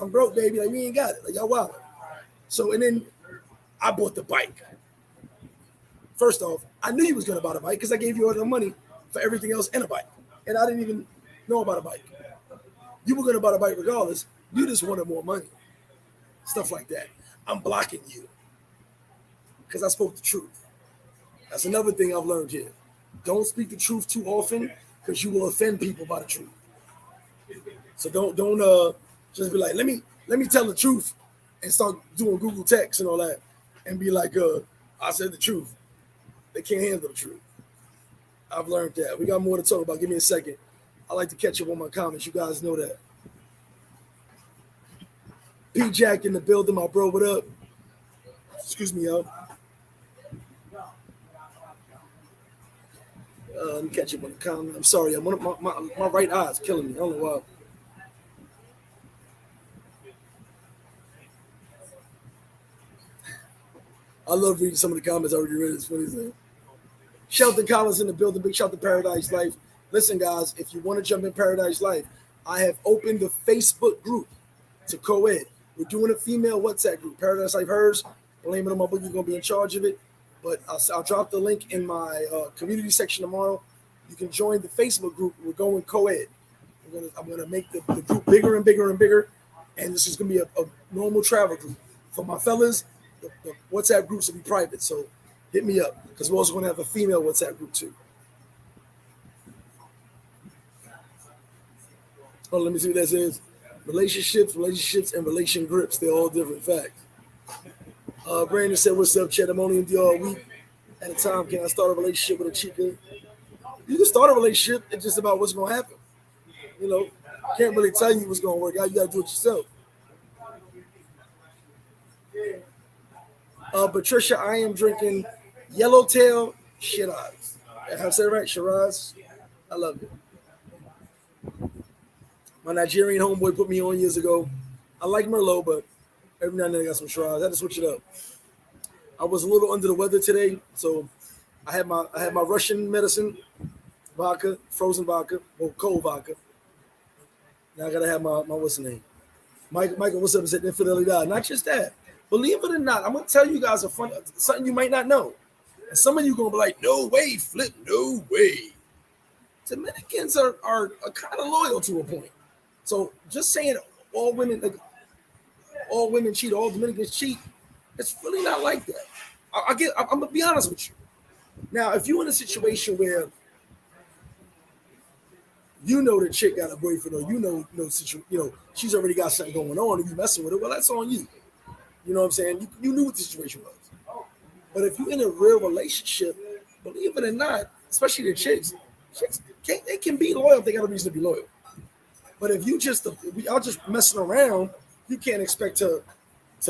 I'm broke, baby. Like, we ain't got it. Like, y'all wild. So, and then I bought the bike. First off, I knew you was going to buy the bike because I gave you all the money for everything else and a bike. And I didn't even know about a bike. You were going to buy the bike regardless. You just wanted more money. Stuff like that. I'm blocking you because I spoke the truth. That's another thing I've learned here. Don't speak the truth too often because you will offend people by the truth. So don't just be like, let me tell the truth and start doing Google text and all that and be like, I said the truth. They can't handle the truth. I've learned that. We got more to talk about. Give me a second. I like to catch up on my comments. You guys know that. P Jack in the building, my bro. What up? Excuse me, yo. Let me catch up on the comment. I'm sorry. My right eye is killing me. I don't know why. I love reading some of the comments I already read. It's funny thing. Shelton Collins in the building. Big shout to Paradise Life. Listen, guys, if you want to jump in Paradise Life, I have opened the Facebook group to co-ed. We're doing a female WhatsApp group. Paradise Life Hers. Blame it on my book. You're going to be in charge of it. But I'll drop the link in my community section tomorrow. You can join the Facebook group. We're going co-ed. I'm going to make the group bigger and bigger and bigger. And this is going to be a normal travel group. For my fellas, the WhatsApp groups will be private. So hit me up because we're also going to have a female WhatsApp group too. Oh, let me see what that says. Relationships, and relation grips. They're all different facts. Brandon said, what's up, Chet? I'm only in the all week at a time. Can I start a relationship with a chica? You can start a relationship. It's just about what's going to happen. You know, can't really tell you what's going to work out. You got to do it yourself. Patricia, I am drinking Yellowtail Shiraz. Have I said it right? Shiraz. I love it. My Nigerian homeboy put me on years ago. I like Merlot, but every now and then I got some Shiraz. I had to switch it up. I was a little under the weather today, so I had my Russian medicine, vodka, frozen vodka, or cold vodka. Now I gotta have my what's the name? Michael, what's up? Is it infidelity? Not just that. Believe it or not, I'm gonna tell you guys something you might not know. And some of you gonna be like, no way, Flip, no way. Dominicans are kind of loyal to a point. So just saying all women cheat, all Dominicans cheat, it's really not like that. I'm gonna be honest with you. Now, if you're in a situation where you know the chick got a boyfriend, or she's already got something going on, and you messing with her, well, that's on you. You know what I'm saying? You knew what the situation was. But if you're in a real relationship, believe it or not, especially the chicks they can be loyal if they got a reason to be loyal. But if y'all just messing around, you can't expect to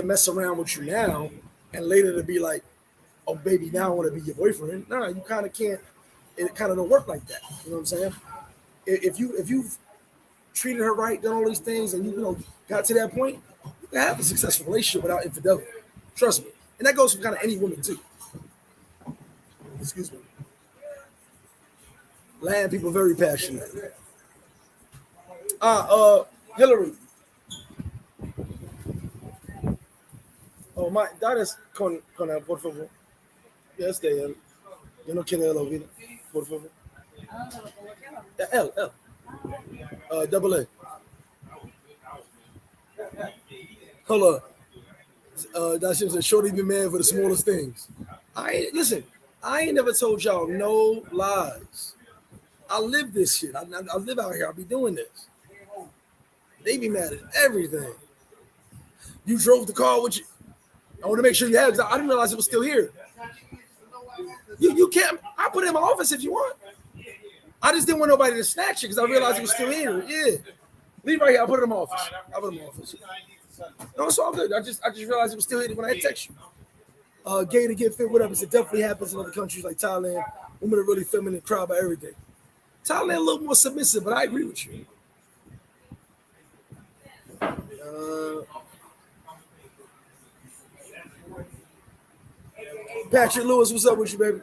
mess around with you now and later to be like, oh baby, now I want to be your boyfriend. No, you kind of can't. It kind of don't work like that. You know what I'm saying? If you've treated her right, done all these things, and you got to that point, you can have a successful relationship without infidelity. Trust me. And that goes for kind of any woman too. Excuse me. Land people very passionate. Hillary. Oh, dadas con por favor. Yes, él. Yo no quiero el oído, por favor. L. Double A. Hold on. That shit said, shorty be mad for the smallest things. I ain't never told y'all no lies. I live this shit. I live out here. I'll be doing this. They be mad at everything. You drove the car with you. I want to make sure you have it. I didn't realize it was still here. You can't. I'll put it in my office if you want. I just didn't want nobody to snatch it because I realized it was still here. Yeah. Leave right here. I'll put it in my office. No, it's all good. I just realized it was still here when I text you. Gay to get fit, whatever. It definitely happens in other countries like Thailand. Women are really feminine, cry about everything. Thailand a little more submissive, but I agree with you. Patrick Lewis, what's up with you, baby?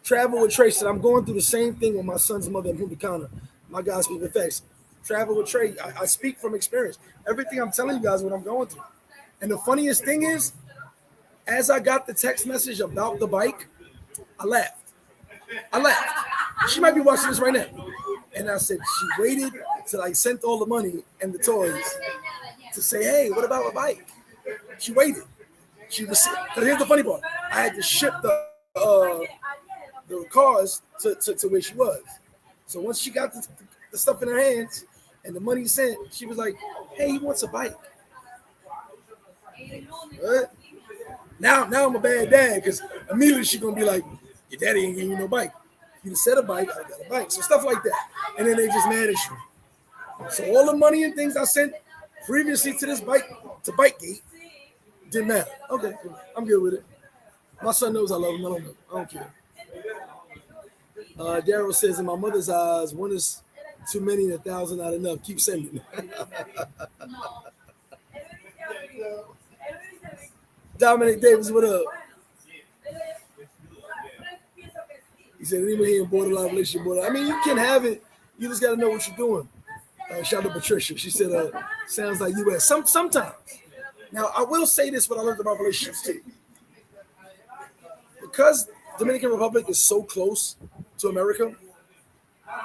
Travel with Trey said, I'm going through the same thing with my son's mother in Punta Cana. My guys speak with facts. Travel with Trey. I speak from experience. Everything I'm telling you guys what I'm going through. And the funniest thing is, as I got the text message about the bike, I laughed. She might be watching this right now. And I said, she waited till I sent all the money and the toys to say, hey, what about a bike? She waited. She was, because here's the funny part. I had to ship the cars to where she was. So once she got the stuff in her hands and the money sent, she was like, hey, he wants a bike. Now I'm a bad dad because immediately she's going to be like, your daddy ain't giving you no bike. You said a bike, I got a bike. So stuff like that. And then they just mad at you. So all the money and things I sent previously to this bike, to Bikegate, didn't matter. Okay, I'm good with it. My son knows I love him. I don't care. Daryl says, in my mother's eyes, one is too many and 1,000 not enough. Keep sending. Dominic Davis, what up? He said, anyone here in borderline relationship, I mean, you can have it. You just got to know what you're doing. Shout out to Patricia. She said, sounds like U.S. Sometimes. Now, I will say this, what I learned about relationships too. Because Dominican Republic is so close to America,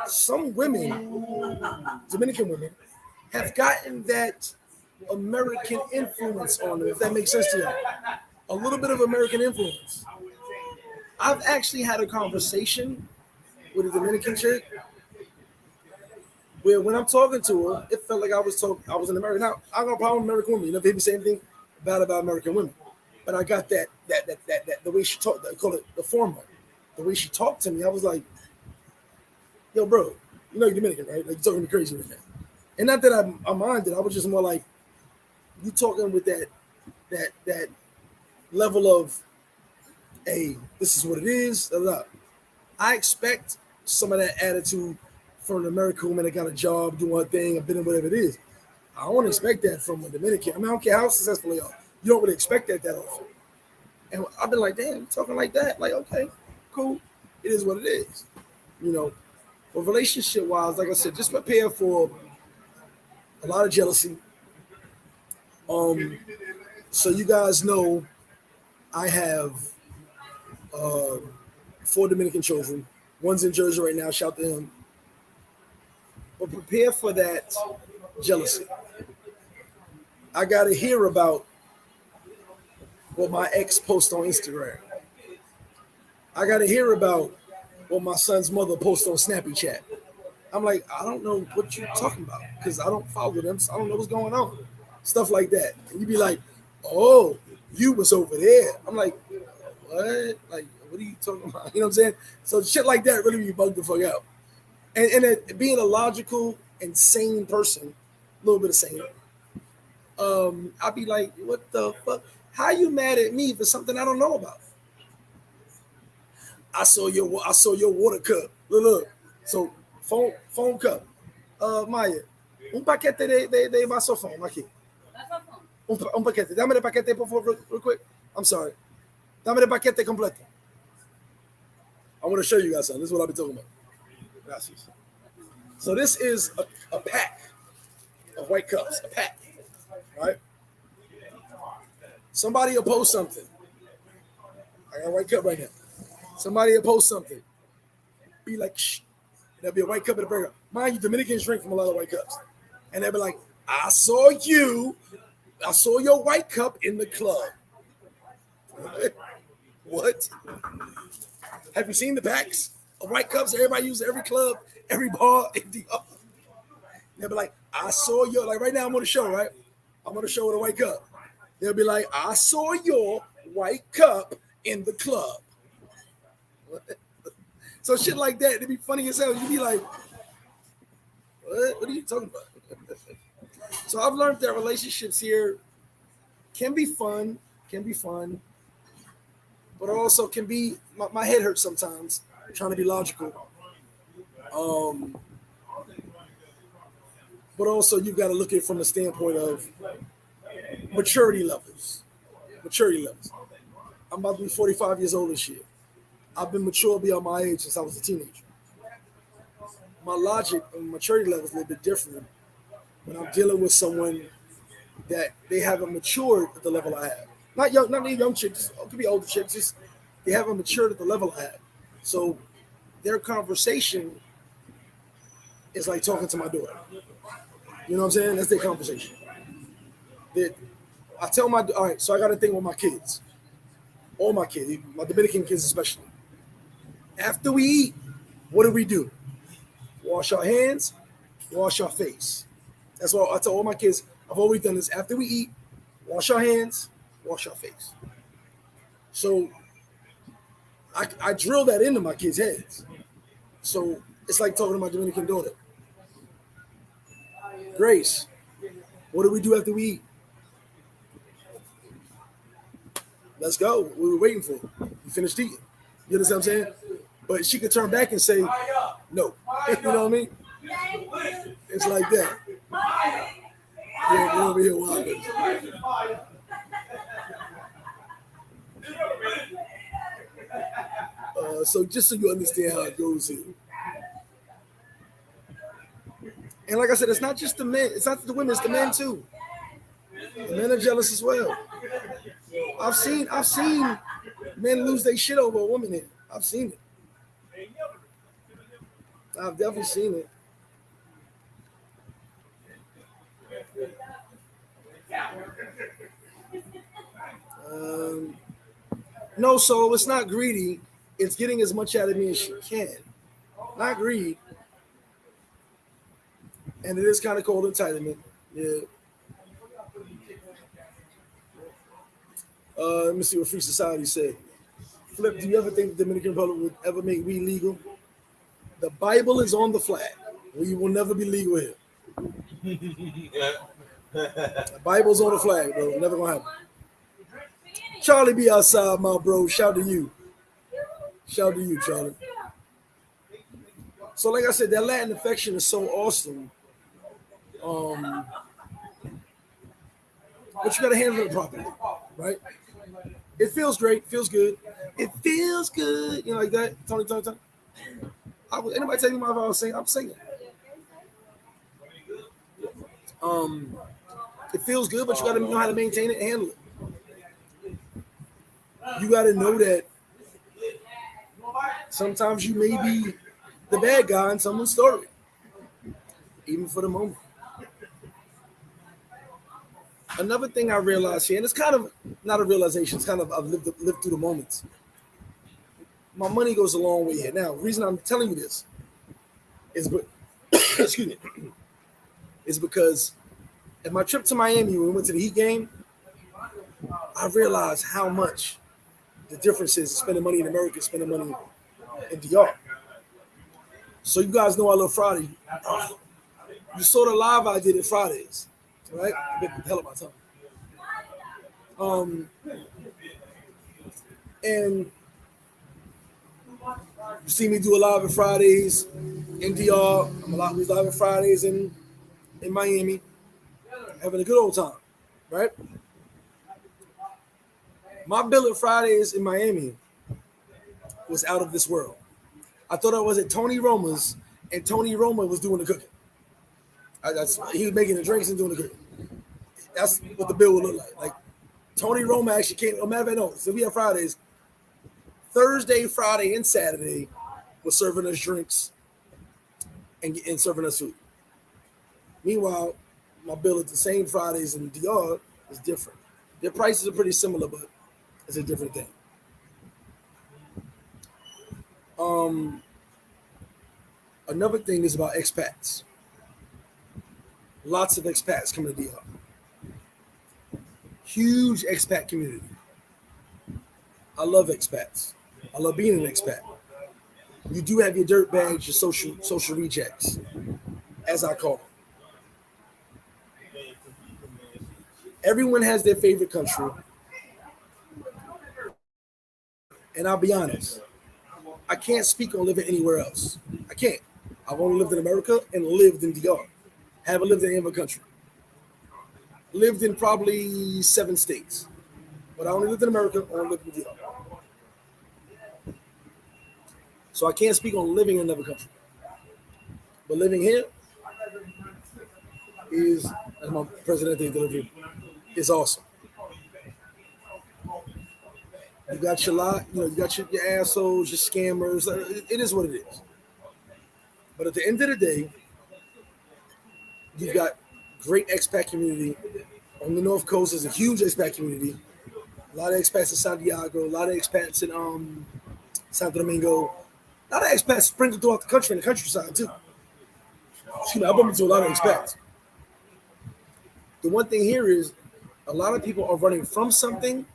some women, Dominican women, have gotten that American influence on them, if that makes sense to you. A little bit of American influence. I've actually had a conversation with a Dominican chick where when I'm talking to her, it felt like I was in America. Now, I got a problem with American women. You never hear me say anything bad about American women. But I got that the way she talked, I call it the format. The way she talked to me, I was like, yo, bro, you know you're Dominican, right? Like, you're talking to me crazy right now. And not that I minded, I was just more like, you talking with that level of, hey, this is what it is. Blah, blah. I expect some of that attitude from an American woman that got a job, doing her thing, a bit of whatever it is. I don't expect that from a Dominican. I mean, I don't care how successful they are. You don't really expect that often. And I've been like, damn, you talking like that? Like, okay, cool. It is what it is. You know, but relationship-wise, like I said, just prepare for a lot of jealousy. So you guys know I have 4 Dominican children. One's in Jersey right now. Shout to him. But prepare for that jealousy. I got to hear about what my ex posts on Instagram. I got to hear about what my son's mother posts on Snappy Chat. I'm like, I don't know what you're talking about because I don't follow them. So I don't know what's going on. Stuff like that. And you be like, oh, you was over there. I'm like, what? Like, what are you talking about? You know what I'm saying? So shit like that really be bugged the fuck out. And being a logical and sane person, a little bit of sane, I'll be like, what the fuck? How you mad at me for something I don't know about? I saw your water cup. Look. So phone cup. Maya, un paquete de vasofón aquí. Un paquete. Dame el paquete por favor, real quick. I'm sorry. Dame el paquete completo. I want to show you guys something. This is what I've been talking about. Gracias. So this is a pack of white cups. A pack. Right? Somebody will post something. I got a white cup right now. Somebody will post something. Be like, shh. There'll be a white cup in the burger. Mind you, Dominicans drink from a lot of white cups. And they'll be like, I saw your white cup in the club. What? Have you seen the packs of white cups everybody uses every club, every bar? They'll be like, I saw your, like right now I'm on the show, right? I'm on the show with a white cup. They'll be like, I saw your white cup in the club. So shit like that, it'd be funny as hell. You'd be like, what are you talking about? So I've learned that relationships here can be fun, but also can be, my head hurts sometimes trying to be logical. But also you've got to look at it from the standpoint of maturity levels. I'm about to be 45 years old this year. I've been mature beyond my age since I was a teenager. My logic and maturity level is a little bit different when I'm dealing with someone that they haven't matured at the level I have. Not any young chicks, it could be older chicks, just they haven't matured at the level I have. So their conversation is like talking to my daughter. You know what I'm saying? That's their conversation. I tell all right, so I got to think with my kids. All my kids, my Dominican kids especially. After we eat, what do? Wash our hands, wash our face. That's what I tell all my kids. I've always done this. After we eat, wash our hands, wash our face. So I drill that into my kids' heads. So it's like talking to my Dominican daughter. Grace, what do we do after we eat? Let's go. What we were waiting for. You finished eating. You understand what I'm saying? But she could turn back and say, no. You know what I mean? It's like that. Yeah, we're over here wilding. So just so you understand how it goes here. And like I said, it's not just the men. It's not the women. It's the men too. The men are jealous as well. I've seen men lose their shit over a woman here. I've seen it. I've definitely seen it. No, so it's not greedy. It's getting as much out of me as she can. Not greed. And it is kind of called entitlement. Yeah. Let me see what Free Society said. Flip, do you ever think the Dominican Republic would ever make weed legal? The Bible is on the flag. We will never be legal here. The Bible's on the flag, bro. Never gonna happen. Charlie be outside, my bro. Shout to you. Shout to you, Charlie. So, like I said, that Latin affection is so awesome. But you gotta handle it properly, right? It feels great, feels good. It feels good, you know, like that. Tony. Anybody tell me my voice singing? I'm singing. It feels good, but you gotta know how to maintain it and handle it. You gotta know that sometimes you may be the bad guy in someone's story, even for the moment. Another thing I realized here, and it's kind of not a realization, it's kind of I've lived through the moments. My money goes a long way here. Now, the reason I'm telling you this is, excuse me, is because at my trip to Miami, when we went to the Heat game, I realized how much the difference is spending money in America, spending money in DR. So you guys know I love Friday. You saw the live I did at Fridays, right? I bit the hell of my tongue. And you see me do a live at Fridays in DR. We live at Fridays in Miami, having a good old time, right? My bill at Fridays in Miami was out of this world. I thought I was at Tony Roma's, and Tony Roma was doing the cooking. He was making the drinks and doing the cooking. That's what the bill would look like. Like Tony Roma actually came. Oh, matter of fact, no. So we have Fridays. Thursday, Friday, and Saturday was serving us drinks and serving us food. Meanwhile, my bill at the same Fridays in DR is different. Their prices are pretty similar, but it's a different thing. Another thing is about expats. Lots of expats coming to DR. Huge expat community. I love expats. I love being an expat. You do have your dirt bags, your social rejects, as I call them. Everyone has their favorite country, and I'll be honest, I can't speak on living anywhere else. I can't. I've only lived in America and lived in DR. Haven't lived in any other country. Lived in probably 7 states, but I only lived in America. Only lived in DR. So I can't speak on living in another country. But living here is, as my president delivery, is awesome. You got your lot, you got your assholes, your scammers. It is what it is. But at the end of the day, you've got great expat community. On the North Coast, there's a huge expat community. A lot of expats in Santiago, a lot of expats in Santo Domingo, a lot of expats sprinkled throughout the country and the countryside too. I bump into a lot of expats. The one thing here is a lot of people are running from something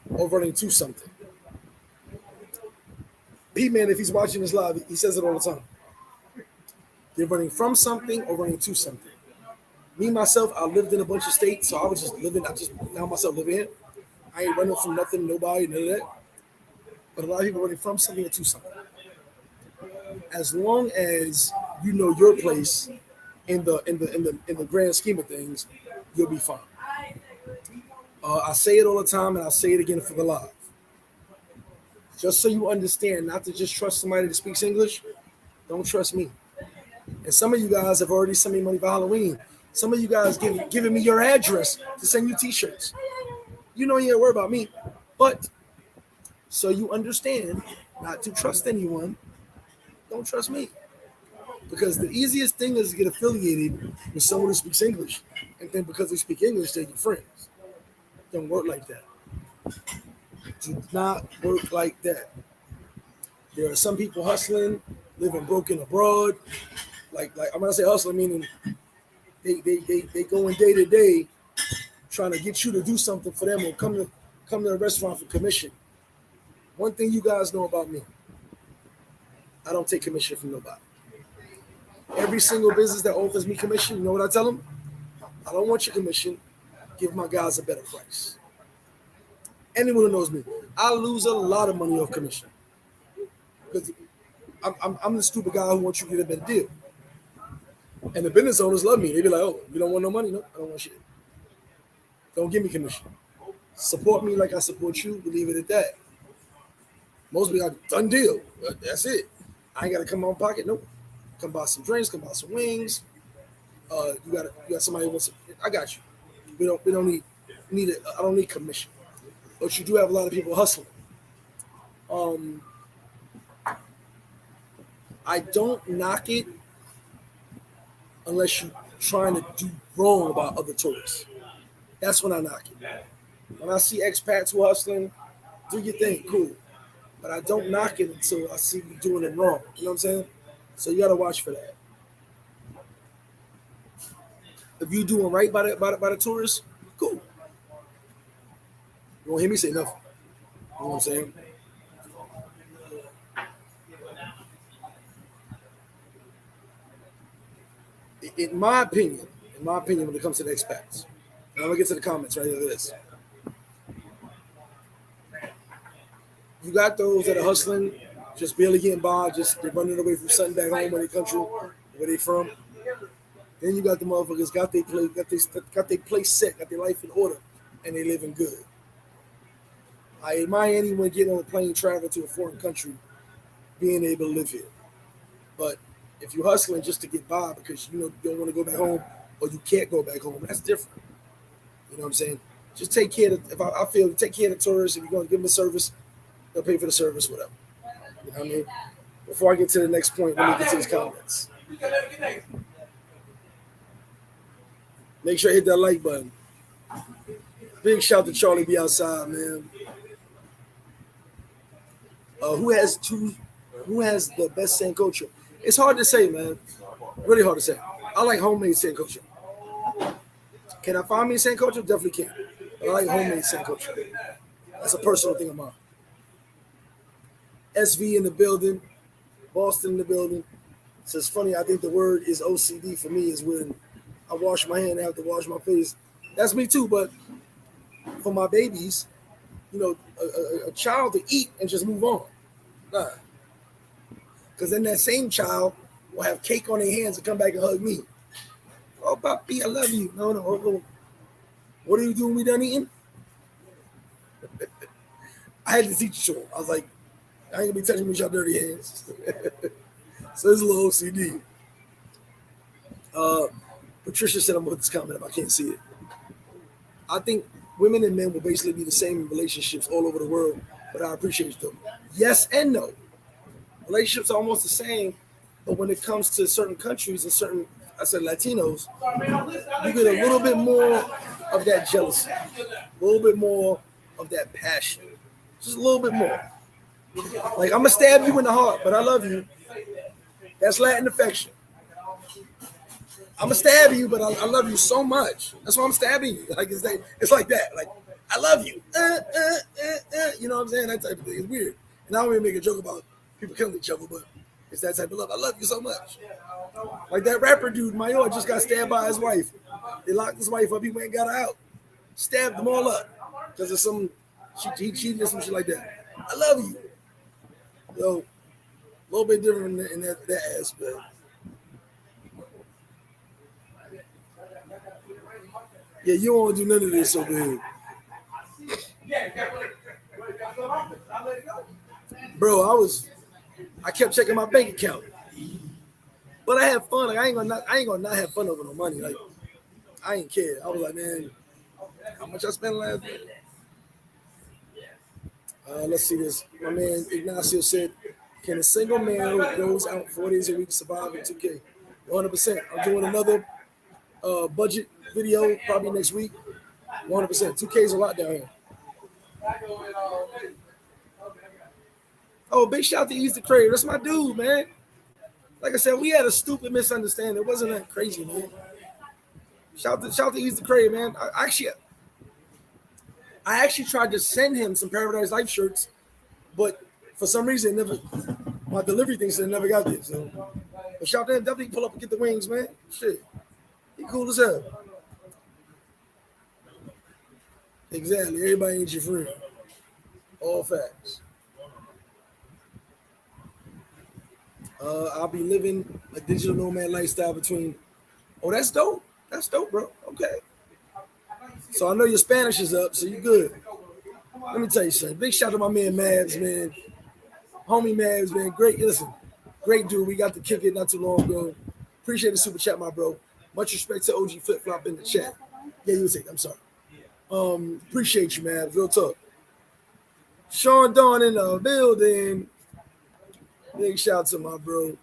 or running to something. P-Man, if he's watching this live, he says it all the time. They're running from something or running to something. Me, myself, I lived in a bunch of states, so I was just living, I just found myself living here. I ain't running from nothing, nobody, none of that. But a lot of people are running from something or to something. As long as you know your place in the grand scheme of things, you'll be fine. I say it all the time, and I'll say it again for the live. Just so you understand, not to just trust somebody that speaks English, don't trust me. And some of you guys have already sent me money for Halloween. Some of you guys giving me your address to send you t-shirts. You know you ain't worry about me. But so you understand not to trust anyone, don't trust me. Because the easiest thing is to get affiliated with someone who speaks English. And then because they speak English, they're your friends. Don't work like that. Do not work like that. There are some people hustling, living broken abroad. Like I'm gonna say hustling, meaning they going day to day, trying to get you to do something for them or come to a restaurant for commission. One thing you guys know about me, I don't take commission from nobody. Every single business that offers me commission, you know what I tell them? I don't want your commission. Give my guys a better price. Anyone who knows me, I lose a lot of money off commission because I'm the stupid guy who wants you to get a better deal. And the business owners love me. They be like, "Oh, you don't want no money? No, I don't want shit. Don't give me commission. Support me like I support you. We leave it at that." Most people got done deal. That's it. I ain't got to come out of pocket. Nope. Come buy some drinks. Come buy some wings. You got somebody who wants. I got you. We don't need it. I don't need commission. But you do have a lot of people hustling. I don't knock it unless you're trying to do wrong about other tourists. That's when I knock it. When I see expats who hustling, do your thing, cool. But I don't knock it until I see you doing it wrong. You know what I'm saying? So you gotta watch for that. If you doing right by the tourists, cool. You won't hear me say nothing. You know what I'm saying? In my opinion, when it comes to the expats, and I'm gonna get to the comments right after this. You got those that are hustling, just barely getting by, they're running away from something back home in their country, where they from. Then you got the motherfuckers got their place set, got their life in order, and they living good. I admire anyone getting on a plane traveling to a foreign country, being able to live here. But if you're hustling just to get by because you don't want to go back home or you can't go back home, that's different. You know what I'm saying? Just take care of, I feel take care of the tourists. If you're going to give them a service, they'll pay for the service, whatever. You know what I mean? Before I get to the next point, let me get to these comments. Make sure you hit that like button. Big shout to Charlie B outside, man. Who has the best sancocho? It's hard to say, man. Really hard to say. I like homemade sancocho. Can I find me a sancocho? Definitely can. But I like homemade sancocho. That's a personal thing of mine. SV in the building. Boston in the building. So it's funny. I think the word is OCD for me is when I wash my hand, I have to wash my face. That's me too. But for my babies, you know, a child to eat and just move on. Nah. Because then that same child will have cake on their hands and come back and hug me. Oh, papi, I love you. No. What are you doing? We done eating? I had to teach you. I was like, I ain't gonna be touching me with your dirty hands. So it's a little OCD. Patricia said I'm gonna put this comment up. I can't see it. I think women and men will basically be the same in relationships all over the world, but I appreciate them. Yes and no. Relationships are almost the same, but when it comes to certain countries and certain, I said Latinos, you get a little bit more of that jealousy, a little bit more of that passion, just a little bit more. Like, I'm gonna stab you in the heart, but I love you. That's Latin affection. I'm gonna stab you, but I love you so much. That's why I'm stabbing you. Like it's like that. Like, I love you. You know what I'm saying? That type of thing. It's weird. And I don't even make a joke about people killing each other, but it's that type of love. I love you so much. Like that rapper dude, Mayor, just got stabbed by his wife. They locked his wife up. He went and got her out. Stabbed them all up because of some he cheated or some shit like that. I love you. So a little bit different in that aspect. Yeah, you don't want to do none of this over here. Bro, I kept checking my bank account. But I had fun. Like, I ain't gonna not have fun over no money. Like, I ain't care. I was like, man, how much I spent last week? Let's see this. My man Ignacio said, can a single man who goes out 4 days a week survive in 2K? 100%. I'm doing another budget video probably next week. 100%. 2K is a lot down here. Oh, big shout out to Ease the Crave. That's my dude, man. Like I said, we had a stupid misunderstanding. It wasn't that crazy, man. Shout to Ease the Crave, man. I actually tried to send him some Paradise Life shirts, but for some reason, my delivery thing said never got there. So, but shout to him. Definitely pull up and get the wings, man. Shit, he cool as hell. Exactly. Everybody ain't your friend. All facts. I'll be living a digital nomad lifestyle between. Oh, that's dope. That's dope, bro. Okay. So I know your Spanish is up, so you good. Let me tell you something. Big shout out to my man Mavs, man. Homie Mavs, man. Great. Listen, great dude. We got to kick it not too long ago. Appreciate the super chat, my bro. Much respect to OG Flip Flop in the chat. Yeah, you would say. I'm sorry. Appreciate you, man. Real talk. Sean Dawn in the building. Big shout out to my bro.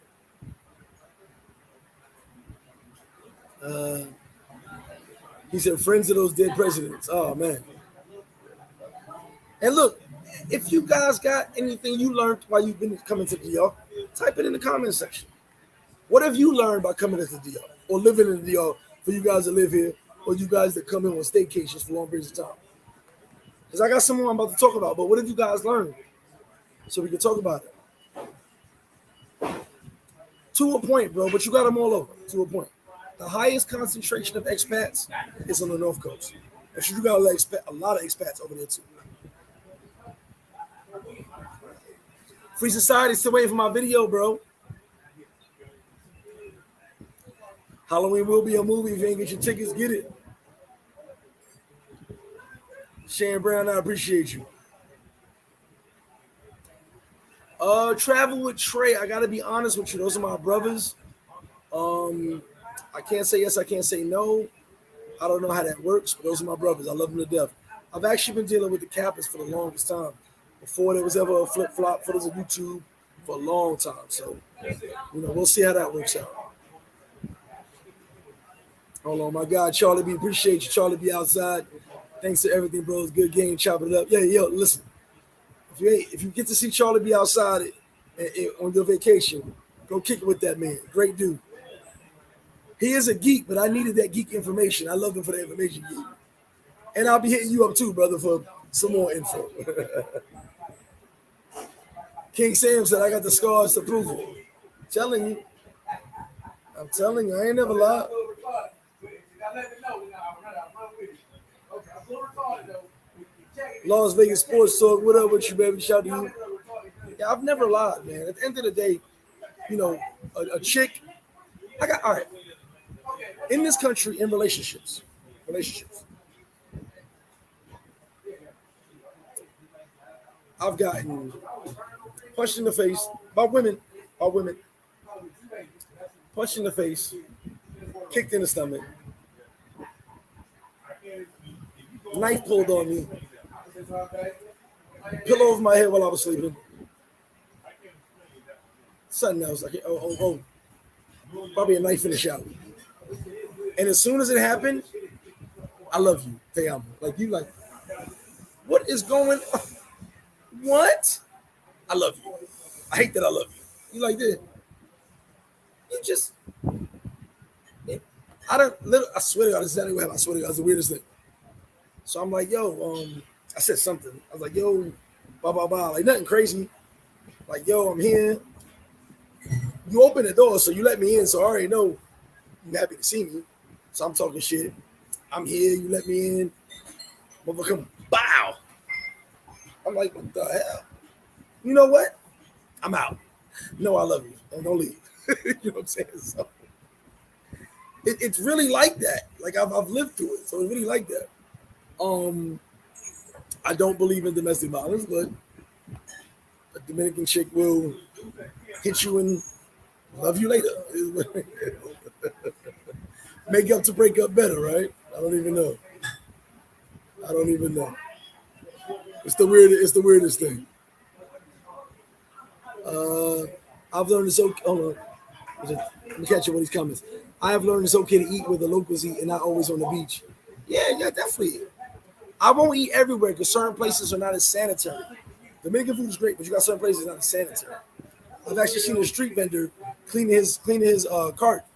He said, friends of those dead presidents. Oh, man. And look, if you guys got anything you learned while you've been coming to the DR, type it in the comment section. What have you learned by coming to the DR or living in the DR for you guys that live here or you guys that come in on staycations for long periods of time? Because I got someone I'm about to talk about, but what have you guys learned? So we can talk about it. To a point, bro, but you got them all over, to a point. The highest concentration of expats is on the North Coast. And you got a lot of expats over there, too. Free Society, still waiting for my video, bro. Halloween will be a movie. If you ain't get your tickets, get it. Shane Brown, I appreciate you. Travel with Trey. I gotta be honest with you. Those are my brothers. I can't say yes, I can't say no. I don't know how that works, but those are my brothers. I love them to death. I've actually been dealing with the Kappas for the longest time. Before there was ever a flip-flop photos of YouTube for a long time. So, we'll see how that works out. Hold on, my God, Charlie B. Appreciate you, Charlie B. outside. Thanks to everything, bro. It's a good game. Chop it up. Yeah, yo, listen. If you get to see Charlie B. outside on your vacation, go kick it with that man. Great dude. He is a geek, but I needed that geek information. I love him for the information geek. And I'll be hitting you up too, brother, for some more info. King Sam said, I got the scars to prove it. I'm telling you, I ain't never lied. Las Vegas Sports Talk, what up with you, baby? Shout to you. Yeah, I've never lied, man. At the end of the day, you know, a chick, all right, in this country, in relationships, I've gotten punched in the face by women, punched in the face, kicked in the stomach, knife pulled on me, pillow over my head while I was sleeping. Something else, like probably a knife in the shower. And as soon as it happened, I love you, te amo. Like you, like, what is going on? What? I love you. I hate that I love you. You like that? You just, I swear to God, this is exactly what happened. I swear to God, it's the weirdest thing. So I'm like, yo, I said something. I was like, yo, blah, blah, blah. Like nothing crazy. Like, yo, I'm here. You open the door, so you let me in. So I already know you're happy to see me. So I'm talking shit. I'm here. You let me in. Motherfucker, bow. I'm like, what the hell? You know what? I'm out. No, I love you. And don't leave. You know what I'm saying? So it's really like that. Like I've lived through it. So it's really like that. I don't believe in domestic violence, but a Dominican chick will hit you and love you later. Make up to break up better, right? I don't even know. It's the weirdest thing. I've learned it's okay. Hold on. Let me catch up with these comments. I have learned it's okay to eat where the locals eat and not always on the beach. Yeah, definitely. I won't eat everywhere because certain places are not as sanitary. Dominican food is great, but you got certain places not as sanitary. I've actually seen a street vendor cleaning his cart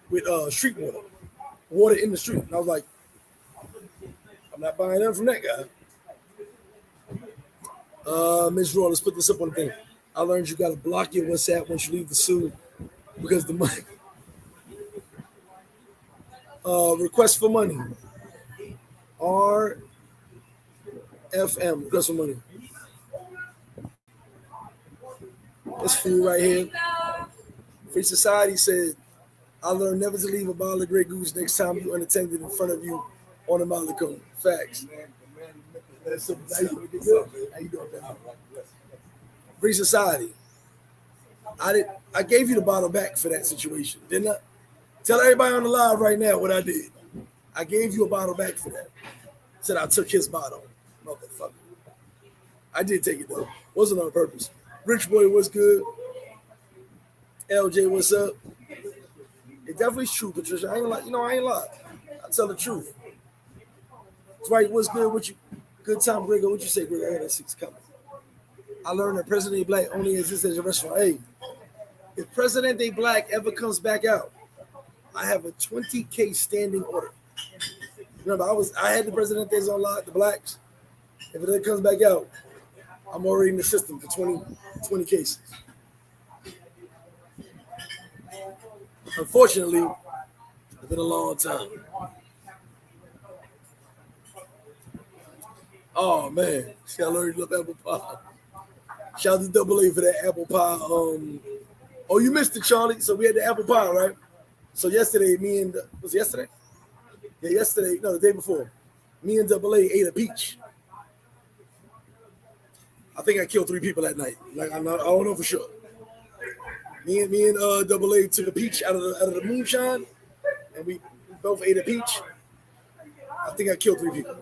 with street water in the street, and I was like, I'm not buying them from that guy. Ms. Raw, let's put this up on the thing. I learned you got to block your WhatsApp once you leave the zoo because the money. Request for money. RFM, request for money. This fool right here. Free Society said, I learned never to leave a bottle of Grey Goose next time you unattended in front of you on a Malecone. Facts. How you doing, man? Free Society. I gave you the bottle back for that situation, didn't I? Tell everybody on the live right now what I did. I gave you a bottle back for that. Said I took his bottle. Motherfucker. I did take it though. Wasn't on purpose. Rich Boy, what's good? LJ, what's up? It definitely is true, Patricia. I ain't lie. I tell the truth. Dwight, what's good with you? Good time, Grego. What you say, Grego? I got that 6 coming. I learned that President Black only exists as a restaurant. Hey, if President Day Black ever comes back out, I have a 20K standing order. Remember, I had the President Days on lock, the blacks. If it ever comes back out, I'm already in the system for 20 cases. Unfortunately, it's been a long time. Oh man, see, I learned up apple pie. Shout out to Double A for that apple pie. Oh, you missed it, Charlie. So we had the apple pie, right? So yesterday, was it yesterday? Yeah, yesterday. No, the day before. Me and Double A ate a peach. I think I killed 3 people that night. Like I don't know for sure. Me and Double A took a peach out of the moonshine, and we both ate a peach. I think I killed 3 people.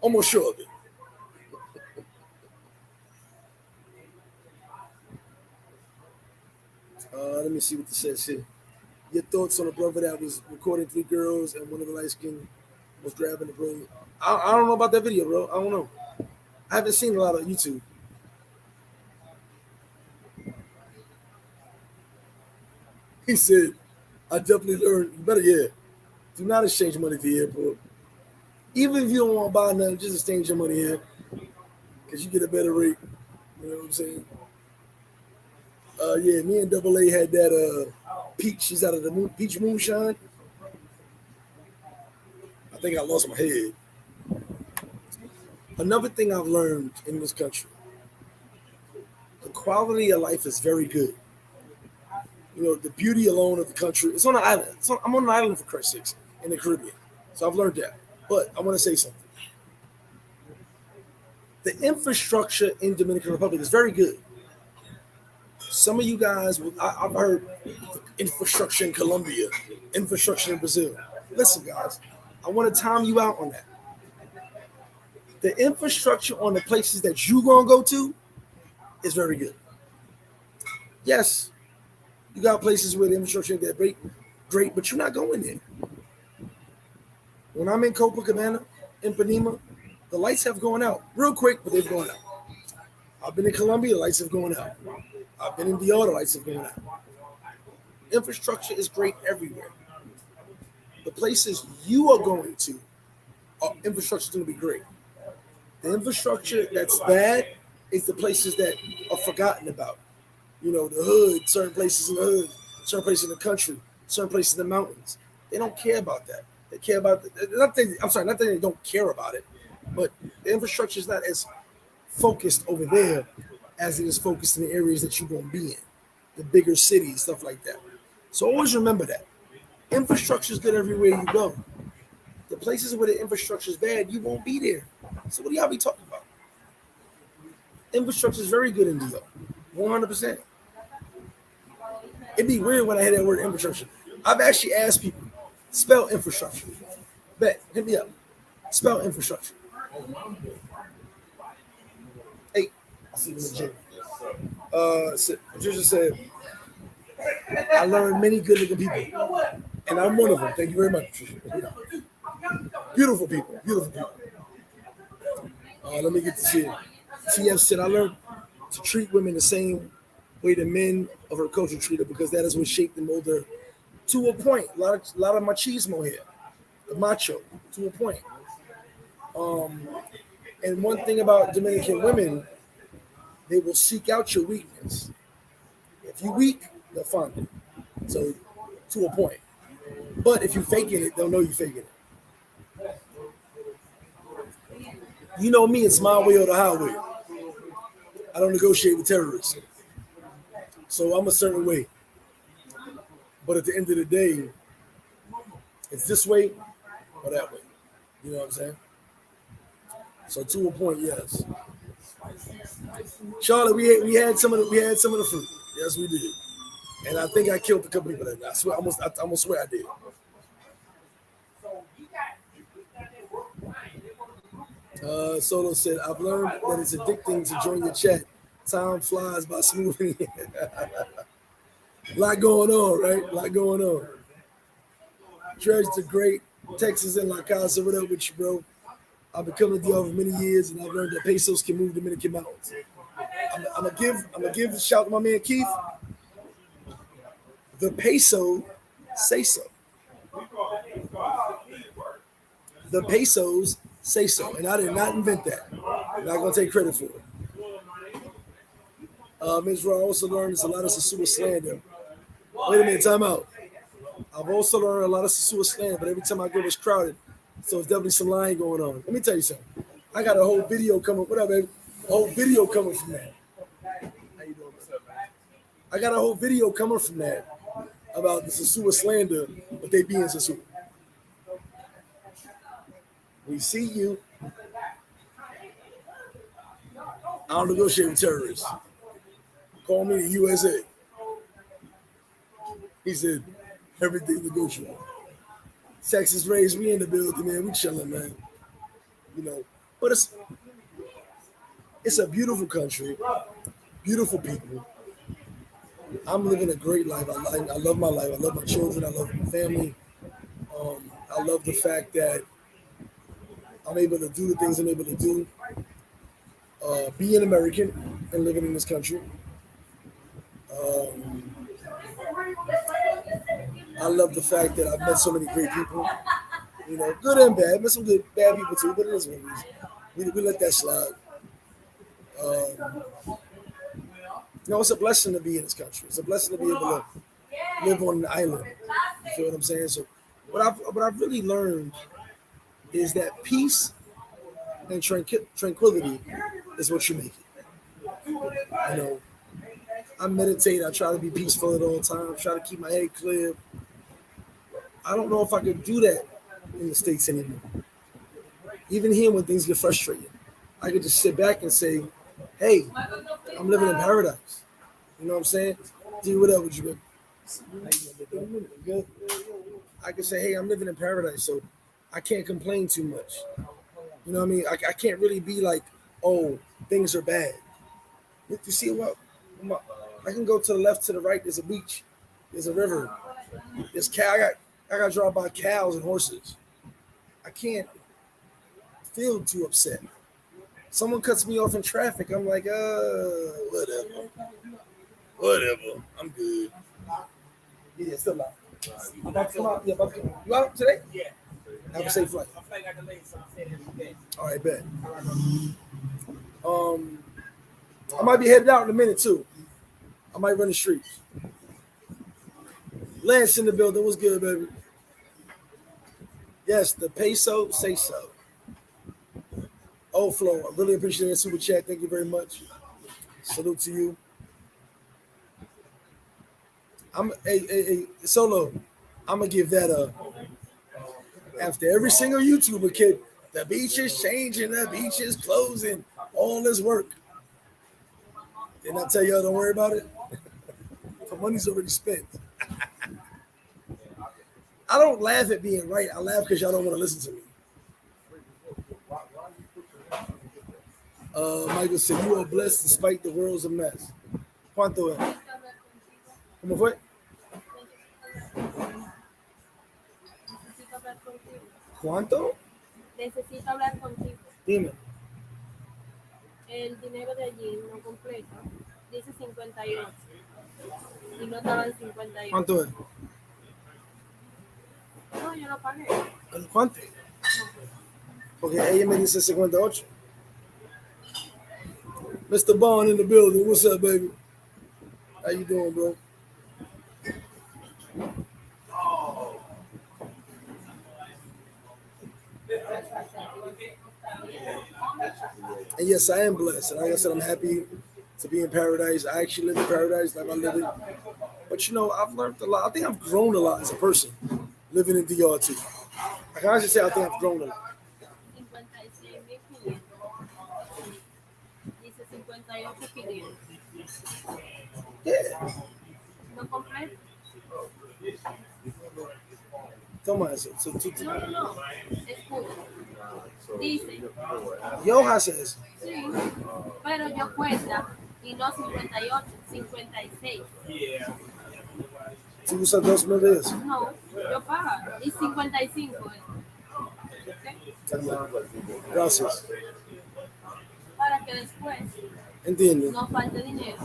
Almost sure of it. Let me see what this says here. Your thoughts on a brother that was recording 3 girls and one of the light skin was grabbing the brain. I don't know about that video, bro. I don't know. I haven't seen a lot of YouTube. He said, I definitely learned, you better, do not exchange money at the airport. Even if you don't want to buy nothing, just exchange your money here because you get a better rate. You know what I'm saying? Yeah, me and Double A had that peach. She's out of the peach moonshine. I think I lost my head. Another thing I've learned in this country, the quality of life is very good. You know, the beauty alone of the country. It's on an island. I'm on an island for Christ's sakes in the Caribbean. So I've learned that. But I want to say something. The infrastructure in Dominican Republic is very good. Some of you guys, I've heard infrastructure in Colombia, infrastructure in Brazil. Listen, guys, I want to time you out on that. The infrastructure on the places that you're going to go to is very good. Yes, you got places where the infrastructure ain't that great, but you're not going there. When I'm in Copacabana, in Panema, the lights have gone out real quick, but they've gone out. I've been in Colombia, the lights have gone out. I've been in DR, the lights have gone out. Infrastructure is great everywhere. The places you are going to, infrastructure is going to be great. The infrastructure that's bad is the places that are forgotten about. You know, the hood, certain places in the hood, certain places in the country, certain places in the mountains. They don't care about that. They care about not that they don't care about it, but the infrastructure is not as focused over there as it is focused in the areas that you're going to be in, the bigger cities, stuff like that. So always remember that. Infrastructure is good everywhere you go. The places where the infrastructure is bad, you won't be there. So what do y'all be talking about? Infrastructure is very good in DR, 100%. It'd be weird when I hear that word infrastructure. I've actually asked people, spell infrastructure. Bet, hit me up. Spell infrastructure. Hey, I see you in the gym. Patricia said, I learned many good looking people. And I'm one of them. Thank you very much, Patricia. Beautiful people. Beautiful people. Let me get to see it. TF said, I learned to treat women the same way the men of her culture treat her because that is what shaped and molded her to a point. A lot of machismo here. The macho, to a point. And one thing about Dominican women, they will seek out your weakness. If you're weak, they'll find it. So, to a point. But if you're faking it, they'll know you're faking it. You know me, it's my way or the highway. I don't negotiate with terrorists. So I'm a certain way. But at the end of the day, it's this way or that way. You know what I'm saying? So to a point, yes. Charlotte, we had some of the fruit. Yes, we did. And I think I killed a couple people that night. I swear, I almost swear I did. Solo said, I've learned that it's addicting to join your chat. Time flies by smoothly. Lot going on, right? Lot going on. Dredge the Great, Texas and La Casa. What up with you, bro? I've been coming to DR for many years, and I've learned that pesos can move Dominican mountains. I'm gonna give a shout to my man Keith. The peso say so. The pesos say so, and I did not invent that. I'm not gonna take credit for it. Ms. Raw also learned there's a lot of Sosua slander. Wait a minute, time out. I've also learned a lot of Sosua slander, but every time I go, it's crowded. So it's definitely some lying going on. Let me tell you something. I got a whole video coming. What up, baby? A whole video coming from that. How you doing, man? I got a whole video coming from that about the Sosua slander, but they being Sosua. We see you. I don't negotiate with terrorists. Call me the USA. He said, everything negotiable. Texas raised, we in the building, man. We chilling, man. You know, but it's a beautiful country, beautiful people. I'm living a great life. I love my life. I love my children. I love my family. I love the fact that I'm able to do the things I'm able to do. Be an American and living in this country. I love the fact that I've met so many great people. You know, good and bad. Met some good, bad people too, but it is what it is. We let that slide. it's a blessing to be in this country. It's a blessing to be able to live on an island. You feel what I'm saying? So what I've really learned is that peace and tranquility is what you make it. You know, I meditate. I try to be peaceful at all times. Try to keep my head clear. I don't know if I could do that in the States anymore. Even here, when things get frustrating, I could just sit back and say, "Hey, I'm living in paradise." You know what I'm saying? D, what up with you, man? Good. I can say, "Hey, I'm living in paradise," so I can't complain too much. You know what I mean? I can't really be like, "Oh, things are bad." You see what? I can go to the left, to the right. There's a beach. There's a river. There's cow. I got to drive by cows and horses. I can't feel too upset. Someone cuts me off in traffic. I'm like, whatever. I'm good. Yeah, still not. I'm about to come out. Yeah, about to, you out today? Yeah. Have a safe flight. My flight got delayed, so I'm saying it. All right, bet. I might be headed out in a minute too. I might run the streets. Lance in the building. What's good, baby? Yes, the peso say so. Oh, Flo, I really appreciate that super chat. Thank you very much. Salute to you. I'm a solo. I'm gonna give that a after every single YouTuber kid. The beach is changing. The beach is closing. All this work. Didn't I tell y'all don't worry about it? The money's already spent. I don't laugh at being right. I laugh because y'all don't want to listen to me. Michael said, "You are blessed despite the world's a mess." ¿Cuánto es? ¿Cómo fue? ¿Cuánto? Necesito hablar contigo. Dime. El dinero de allí no completo. Dice 58. Y no estaba en 58. ¿Cuánto es? No, yo lo pagué. ¿Cuánto? Porque ella me dice 58. Mr. Bond in the building. What's up, baby? How you doing, bro? And yes, I am blessed. And like I said, I'm happy to be in paradise. I actually live in paradise like I live in. But you know, I've learned a lot. I think I've grown a lot as a person living in DRT. I can honestly say I think I've grown a lot. 56.500. Dice 58.500. Yeah. No completo. Toma eso. No. Escucha. Dice. Johan says. Sí. Pero yo cuenta. Y no 58, 56. ¿Tú usas 2,000 de eso? No, yo pago. Y 55. Gracias. Para que después Entiendo. no falte dinero.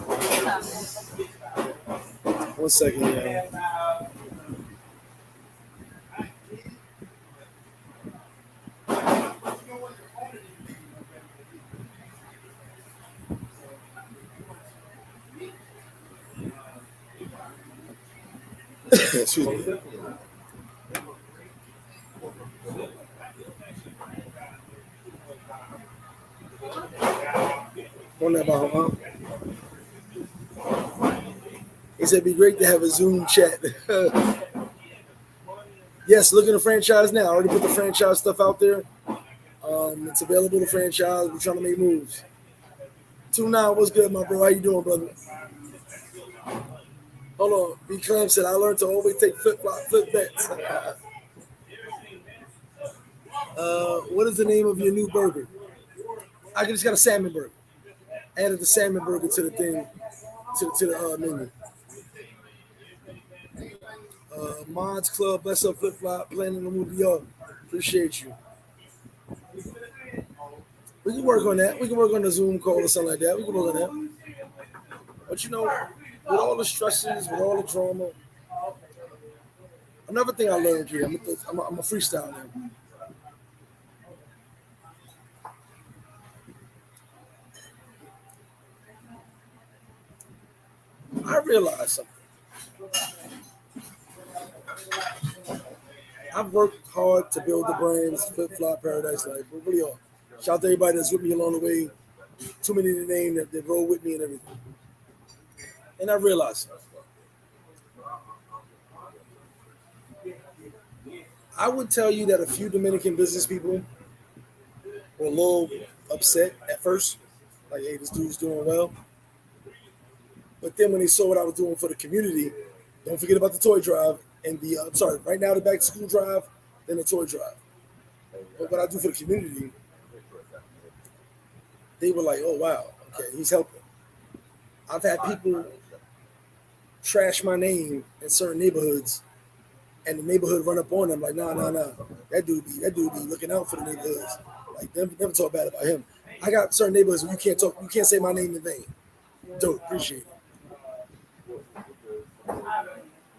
¿Sabes? 1 second, yeah. Excuse me. On that about, He said it'd be great to have a Zoom chat. Yes, look at the franchise now. I already put the franchise stuff out there. It's available to franchise. We're trying to make moves. 2-9, what's good, my bro? How you doing, brother? Hold on. B. Clem said, I learned to always take flip bets. What is the name of your new burger? I just got a salmon burger. Added the salmon burger to the thing, to the menu. Mods Club, bless up, flip flop, playing in the movie. Yo, appreciate you. We can work on that. We can work on the Zoom call or something like that. We can work on that. But you know, with all the stresses, with all the drama, another thing I learned here, I'm a freestyle now. I realized something. I've worked hard to build the brands, Flip Flop, Paradise Life. We really are. Shout out to everybody that's with me along the way. Too many to name that roll with me and everything. And I realized something. I would tell you that a few Dominican business people were a little upset at first. Like, hey, this dude's doing well. But then when they saw what I was doing for the community, don't forget about the toy drive and right now the back to school drive, then the toy drive. But what I do for the community, they were like, oh, wow, okay, he's helping. I've had people trash my name in certain neighborhoods, and the neighborhood run up on them like, nah. That dude be looking out for the neighborhoods. Like, never talk bad about him. I got certain neighborhoods where you can't say my name in vain. Dope, appreciate it.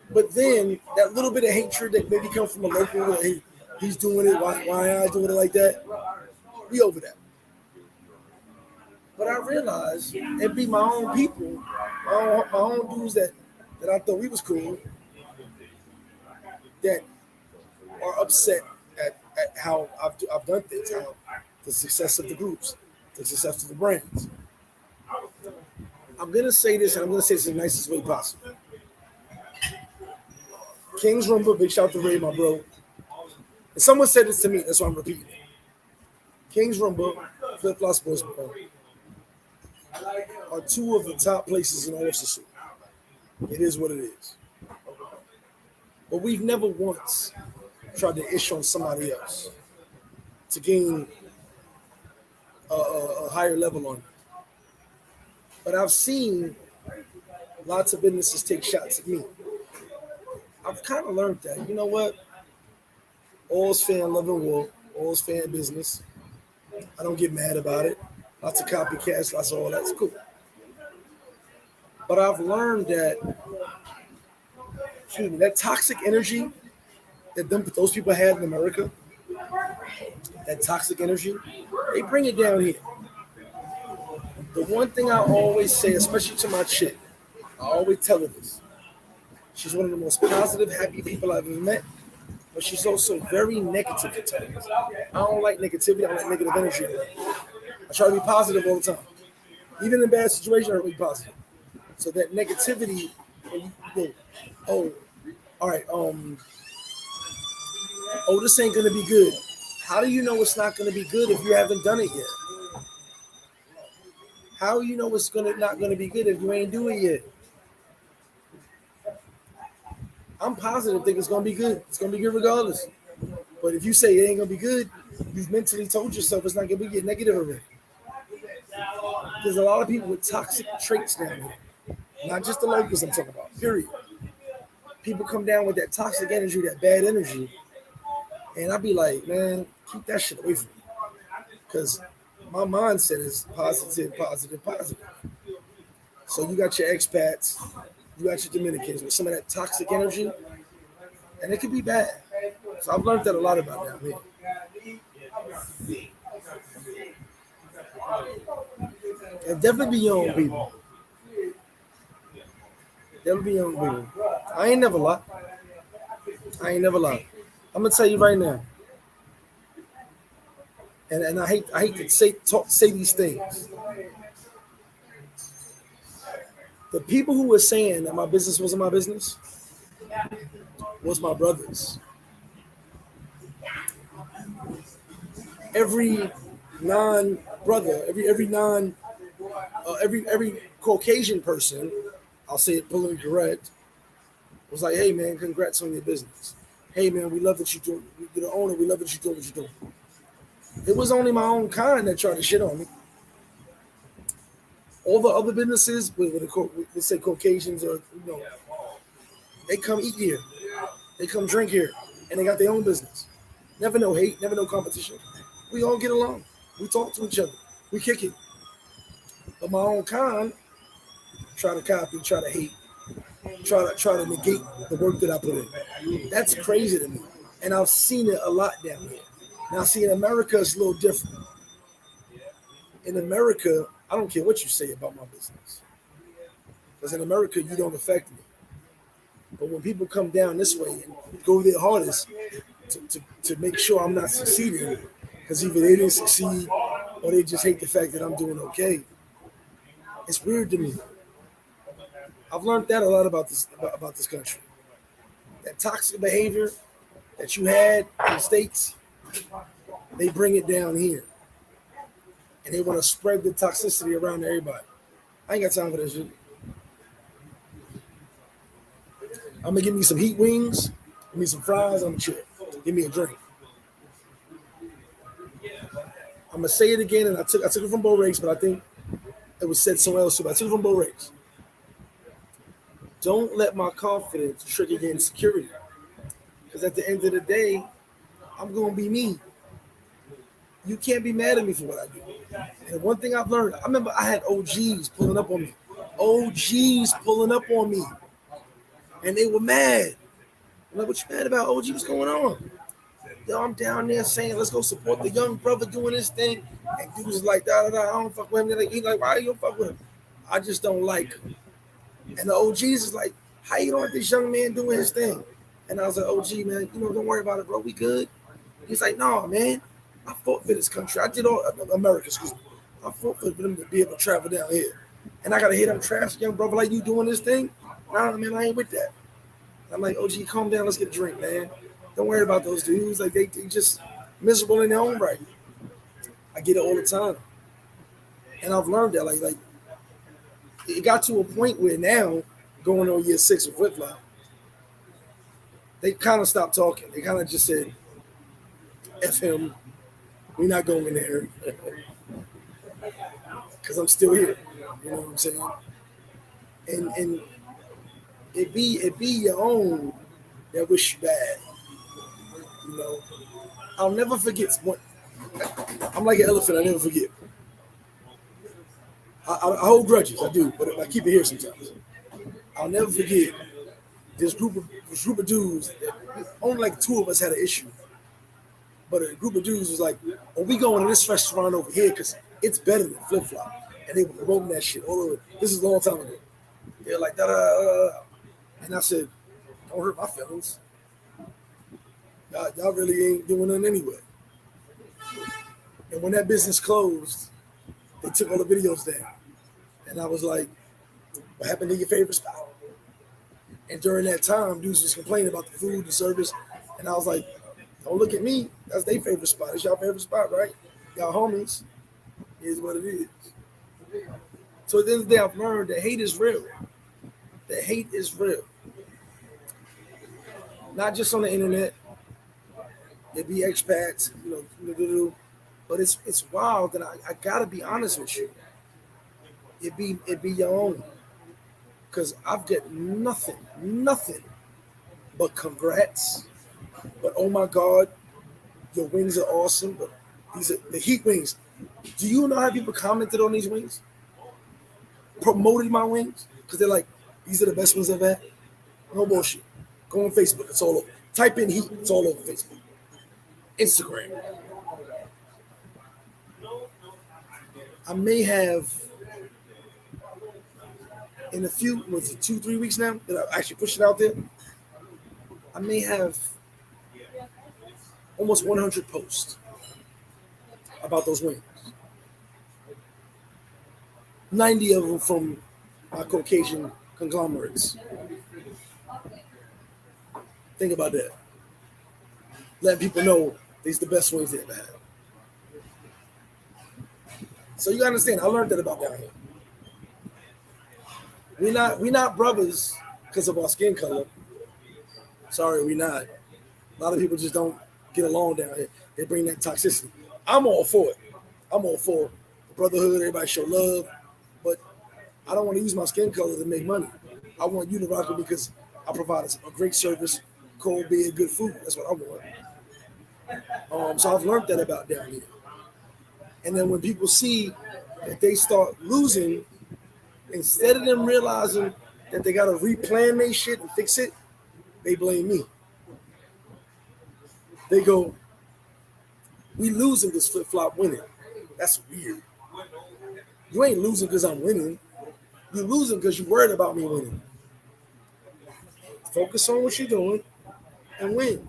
But then that little bit of hatred that maybe comes from a local, hey, he's doing it, why I doing it like that? We over that. But I realized it be my own people, my own dudes that I thought we was cool, that are upset at how I've done things, how the success of the groups, the success of the brands. I'm gonna say this, and I'm gonna say this in the nicest way possible. King's Rumba, big shout out to Ray, my bro. And someone said this to me, that's why I'm repeating it. King's Rumba, Flip Flop Sports Bar are two of the top places in all of Sosua. It is what it is. But we've never once tried to ish on somebody else to gain a higher level on it. But I've seen lots of businesses take shots at me. I've kind of learned that, you know what? All's fair in love and war. All's fair in business. I don't get mad about it. Lots of copycats, lots of all that's cool. But I've learned that, that toxic energy that those people had in America, that toxic energy, they bring it down here. The one thing I always say, especially to my chick, I always tell her this. She's one of the most positive, happy people I've ever met, but she's also very negative at times. I don't like negativity. I don't like negative energy. I try to be positive all the time. Even in bad situations, I try to be positive. So that negativity, when you go, oh, all right, this ain't going to be good. How do you know it's not going to be good if you haven't done it yet? How do you know it's not going to be good if you ain't doing it yet? I'm positive, think it's going to be good. It's going to be good regardless. But if you say it ain't going to be good, you've mentally told yourself it's not going to be good. Negative already. There's a lot of people with toxic traits down here. Not just the locals I'm talking about, period. People come down with that toxic energy, that bad energy. And I'd be like, man, keep that shit away from me. Because my mindset is positive. So you got your expats, you got your Dominicans with some of that toxic energy, and it can be bad. So I've learned that a lot about down here. And definitely be your own people. Definitely be your own people. I ain't never lie. I'm gonna tell you right now. And I hate to say these things. The people who were saying that my business wasn't my business was my brothers. Every non-brother, every Caucasian person, I'll say it politically correct, was like, hey man, congrats on your business. Hey man, we love that you're doing. You're the owner. We love that you're doing what you're doing. It was only my own kind that tried to shit on me. All the other businesses, let's say Caucasians, or they come eat here, they come drink here, and they got their own business. Never no hate, never no competition. We all get along. We talk to each other. We kick it. But my own kind try to copy, try to hate, try to negate the work that I put in. That's crazy to me, and I've seen it a lot down here. Now, see, in America, it's a little different. In America, I don't care what you say about my business. because in America you don't affect me. But when people come down this way and go their hardest to make sure I'm not succeeding, because either they didn't succeed or they just hate the fact that I'm doing okay, it's weird to me. I've learned that a lot about this country. That toxic behavior that you had in the States, they bring it down here. And they want to spread the toxicity around to everybody. I ain't got time for that shit. I'm gonna give me some heat wings, give me some fries, I'm gonna chill. Give me a drink. I'm gonna say it again, and I took it from Bo Rakes, but I think it was said somewhere else too. But I took it from Bo Rakes. Don't let my confidence trigger your insecurity. Because at the end of the day, I'm gonna be me. You can't be mad at me for what I do. And one thing I've learned, I remember I had OGs pulling up on me. OGs pulling up on me. And they were mad. I'm like, what you mad about, OG? What's going on? Yo, I'm down there saying, let's go support the young brother doing this thing. And dudes like, I don't fuck with him. He's like, why you don't fuck with him? I just don't like him. And the OGs is like, how you don't like this young man doing his thing? And I was like, OG, man, don't worry about it, bro. We good. He's like, no, man. I fought for this country. I did all America, excuse me. I fought for them to be able to travel down here. And I got to hear them trash young brother like you doing this thing? Nah, man, I ain't with that. I'm like, OG, calm down. Let's get a drink, man. Don't worry about those dudes. Like, they just miserable in their own right. I get it all the time. And I've learned that. Like it got to a point where now, going on year 6 of flip-flop, they kind of stopped talking. They kind of just said, F him. We're not going there. Because I'm still here. You know what I'm saying? And it be your own that wish you bad. You know? I'll never forget what I'm like an elephant, I never forget. I hold grudges, I do, but I keep it here sometimes. I'll never forget this group of dudes. Only like 2 of us had an issue. But a group of dudes was like, oh, we going to this restaurant over here because it's better than flip-flop. And they were promoting that shit all over. This is a long time ago. They're like, da-da-da-da. And I said, don't hurt my feelings. Y'all really ain't doing nothing anyway. And when that business closed, they took all the videos down. And I was like, what happened to your favorite spot? And during that time, dudes was complaining about the food, the service. And I was like, don't look at me. That's their favorite spot. It's y'all favorite spot, right? Y'all homies. It is what it is. So at the end of the day, I've learned that hate is real. That hate is real. Not just on the internet. It be expats, but it's wild, and I gotta be honest with you. It be your own. Because I've got nothing but congrats. But oh my God, your wings are awesome. But these are the heat wings. Do you know how people commented on these wings? Promoted my wings? Because they're like, these are the best ones I've had. No bullshit. Go on Facebook, it's all over. Type in heat, it's all over Facebook. Instagram. I may have in a few, was it 2-3 weeks now that I actually pushed it out there? I may have almost 100 posts about those wings. 90 of them from my Caucasian conglomerates. Think about that. Letting people know these are the best wings they ever had. So you understand, I learned that about down here. We not brothers because of our skin color. Sorry, we not. A lot of people just don't get along down here. They bring that toxicity. I'm all for it. I'm all for the brotherhood. Everybody show love, but I don't want to use my skin color to make money. I want you to rock with me because I provide a great service, cold beer, good food. That's what I want. So I've learned that about down here. And then when people see that they start losing, instead of them realizing that they got to replan their shit and fix it, they blame me. They go, we losing this flip-flop winning. That's weird. You ain't losing because I'm winning. You're losing because you're worried about me winning. Focus on what you're doing and win.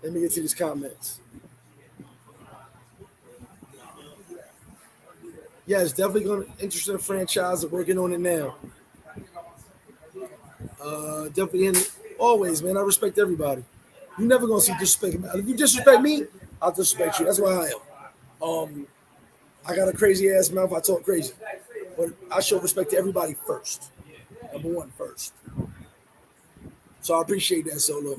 Let me get to these comments. Yeah, it's definitely going to interest in the franchise. We're working on it now. Definitely in it. Always, man. I respect everybody. You're never going to see disrespect. If you disrespect me, I'll disrespect you. That's why I am. I got a crazy ass mouth. I talk crazy. But I show respect to everybody first. Number one, first. So I appreciate that, Solo.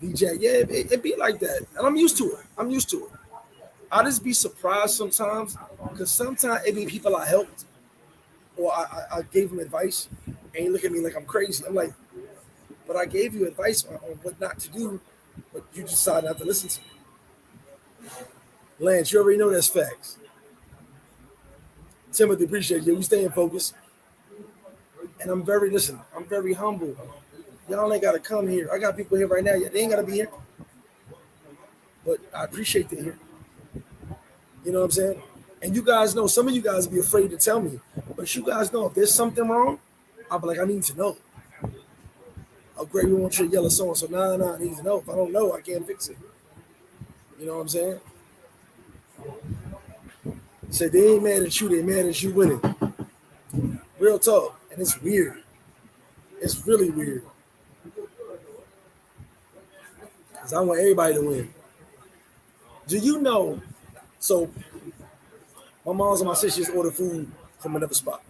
DJ, yeah, it be like that. And I'm used to it. I just be surprised sometimes because sometimes it be people I helped or I gave them advice and they look at me like I'm crazy. I'm like, but I gave you advice on what not to do, but you decide not to listen to me. Lance, you already know that's facts. Timothy, appreciate you. We staying focused. And I'm very humble. Y'all ain't gotta come here. I got people here right now. They ain't gotta be here. But I appreciate they here. You know what I'm saying? And you guys know, some of you guys be afraid to tell me. But you guys know if there's something wrong, I'll be like, I need to know. Oh, great, we want you to yell at someone. So I need to know. If I don't know, I can't fix it. You know what I'm saying? Say they ain't mad at you, they mad at you winning. Real talk. And it's weird. It's really weird. Because I want everybody to win. Do you know? So my mom's and my sisters order food from another spot.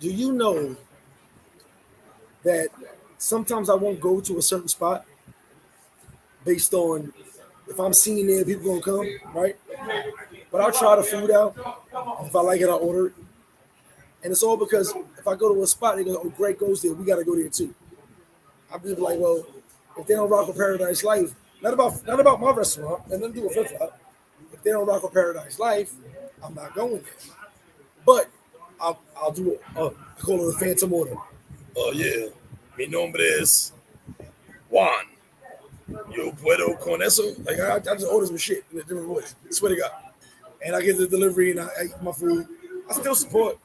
Do you know that sometimes I won't go to a certain spot based on if I'm seeing there, people gonna come, right? But I'll try the food out. If I like it, I'll order it. And it's all because if I go to a spot, they go, oh, Greg goes there, we gotta go there too. I'll be like, well, if they don't rock with Paradise Life, not about my restaurant, and then do a flip-flop. If they don't rock with Paradise Life, I'm not going there. But I'll do it. I call it a phantom order. Oh yeah, mi nombre es Juan. Yo puedo con eso. Like I just order some shit in a different voice. I swear to God. And I get the delivery and I eat my food. I still support.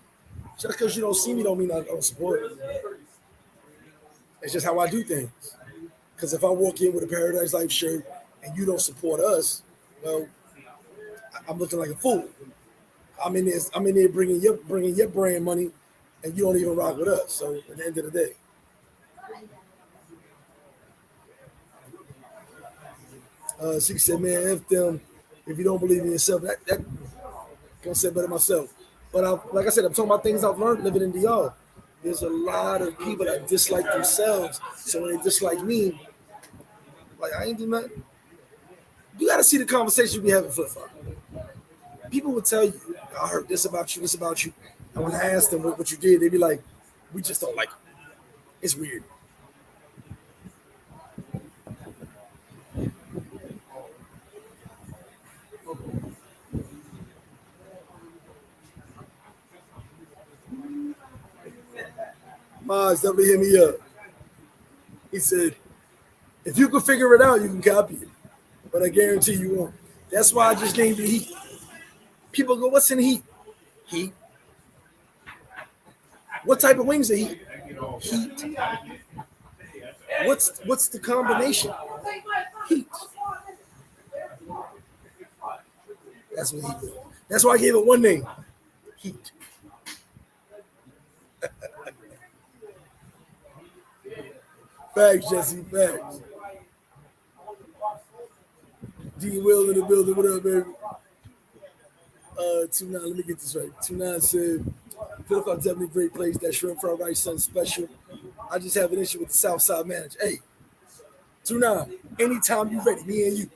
Just because you don't see me don't mean I don't support. It's just how I do things. Because if I walk in with a Paradise Life shirt and you don't support us, well, I'm looking like a fool. I'm in there bringing your brand money, and you don't even rock with us. So at the end of the day, she said, "Man, F them. If you don't believe in yourself, that gonna say better myself." But like I said, I'm talking about things I've learned living in DR. There's a lot of people that dislike themselves, so when they dislike me, like I ain't do nothing. You got to see the conversation we have in flip-flop. People will tell you, I heard this about you. And when I ask them what you did, they be like, we just don't like it. It's weird. Maz definitely hit me up. He said, if you can figure it out, you can copy it. But I guarantee you won't. That's why I just named it Heat. People go, what's in Heat? Heat. What type of wings are Heat? Heat. What's the combination? Heat. That's what Heat is. That's why I gave it one name. Heat. Facts, Jesse, facts. D Will in the building. What up, baby? 29, let me get this right. 29 said, Philip, definitely great place. That shrimp fried rice, something special. I just have an issue with the Southside manager. Hey, 29, anytime you ready, me and you.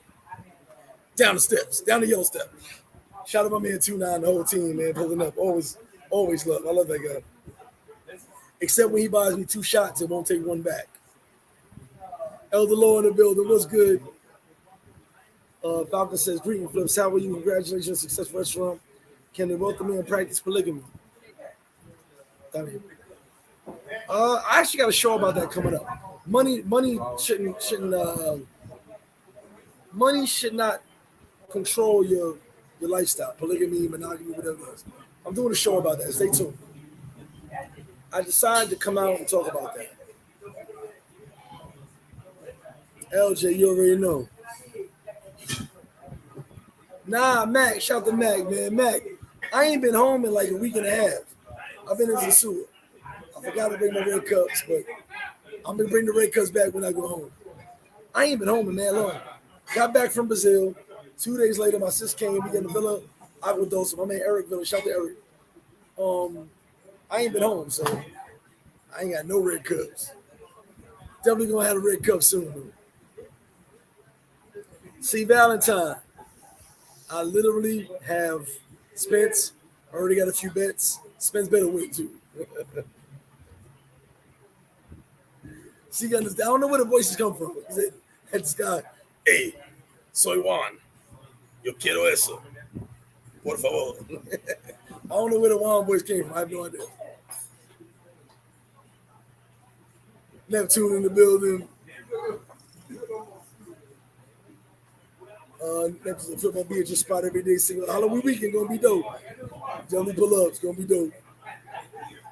Down the steps, down the yellow step. Shout out my man 29, the whole team, man, pulling up. Always love. I love that guy. Except when he buys me 2 shots and won't take one back. Elder Law in the building. What's good? Falcon says, greeting Flips. How are you? Congratulations on successful restaurant. Can they welcome me and practice polygamy? I actually got a show about that coming up. Money should not control your your lifestyle, polygamy, monogamy, whatever it is. I'm doing a show about that. Stay tuned. I decided to come out and talk about that. LJ, you already know. Nah, Mac, shout to Mac, man. Mac, I ain't been home in like a week and a half. I've been in Sosua. I forgot to bring my red cups, but I'm gonna bring the red cups back when I go home. I ain't been home in that long. Got back from Brazil. 2 days later, my sis came. We got in the Villa Aguadosa. My man Eric Villa. Shout to Eric. I ain't been home, so I ain't got no red cups. Definitely gonna have a red cup soon, though. See, Valentine. I literally have Spence. I already got a few bets. Spence better win too. See, I don't know where the voices come from. At this guy, hey, soy Juan. Yo quiero eso. Por favor. I don't know where the Juan voice came from. I have no idea. Neptune in the building. Next is football be at your spot every day. Single Halloween weekend gonna be dope. Jelly pull ups gonna be dope.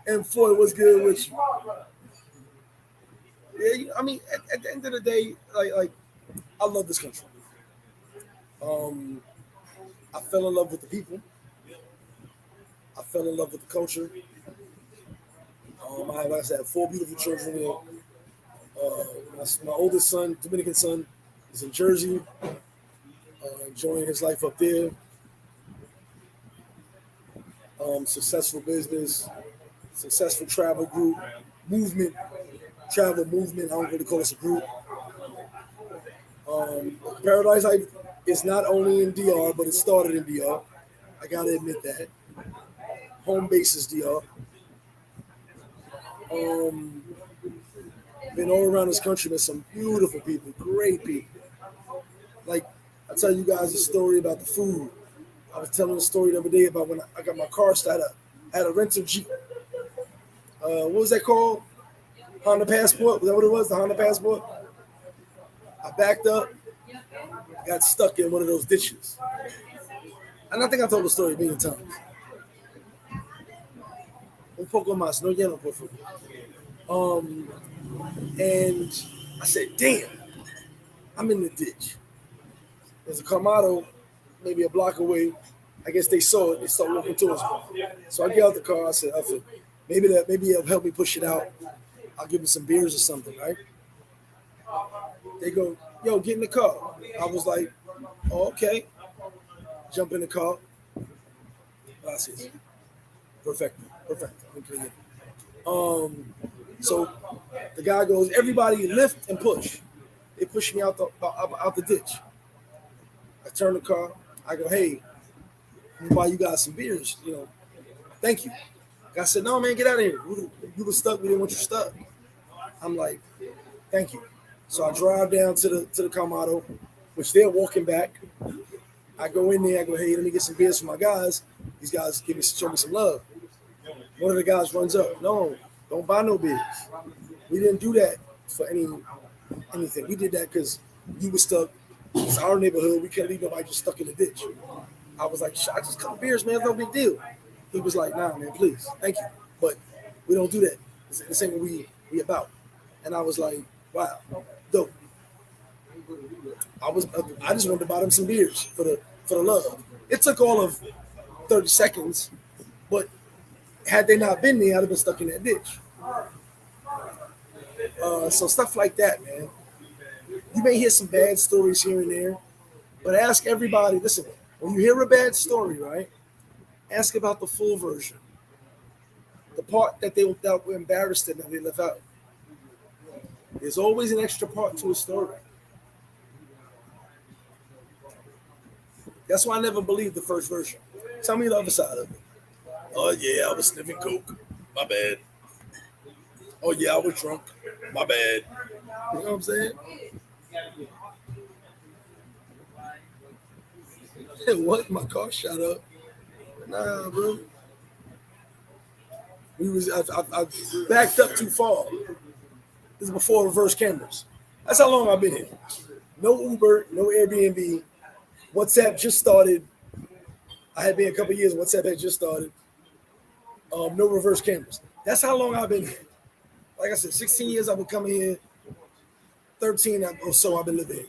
And Floyd, what's good with you? Yeah, I mean, at the end of the day, like I love this country. I fell in love with the people. I fell in love with the culture. I have 4 beautiful children here. My oldest son, Dominican son, is in Jersey, enjoying his life up there. Successful business, successful travel group, travel movement. I don't really call us a group. Paradise Life is not only in DR, but it started in DR. I gotta admit that. Home base is DR. Been all around this country with some beautiful people, great people. Like, I tell you guys a story about the food. I was telling a story the other day about when I got my car started. I had a rental Jeep. What was that called? Honda Passport? Was that what it was? The Honda Passport? I backed up, got stuck in one of those ditches. And I think I told the story a million times. Un poco más, no lleno, por favor. And I said, damn, I'm in the ditch. There's a Camaro maybe a block away. I guess they saw it. They started looking towards me. So I get out the car. I said, maybe it'll help me push it out. I'll give them some beers or something, right? They go, yo, get in the car. I was like, oh, okay. Jump in the car. Gracias. Perfect. So the guy goes, everybody lift and push. They push me out the ditch. I turn the car. I go, hey, let me buy you guys some beers. Thank you. I said, no, man, get out of here. You were stuck. We didn't want you stuck. I'm like, thank you. So I drive down to the Camaro, which they're walking back. I go in there. I go, hey, let me get some beers for my guys. These guys show me some love. One of the guys runs up. No, don't buy no beers. We didn't do that for anything. We did that because you were stuck. It's our neighborhood. We can't leave nobody just stuck in the ditch. I was like, I just a couple beers, man. It's no big deal. He was like, nah, man, please. Thank you. But we don't do that. This ain't what we about. And I was like, wow, dope. I just wanted to buy them some beers for the love. It took all of 30 seconds, but had they not been there, I'd have been stuck in that ditch. So stuff like that, man. You may hear some bad stories here and there, but ask everybody, listen, when you hear a bad story, right, ask about the full version. The part that were embarrassed in that they left out. There's always an extra part to a story. That's why I never believed the first version. Tell me the other side of it. Oh, yeah, I was sniffing coke. My bad. Oh, yeah, I was drunk. My bad. You know what I'm saying? What? My car shot up. Nah, bro. I backed up too far. This is before reverse cameras. That's how long I've been here. No Uber, no Airbnb. WhatsApp just started I had been a couple of years. WhatsApp had just started. No reverse cameras. That's how long I've been. Like I said, 16 years I've been coming here. 13 or so I've been living here.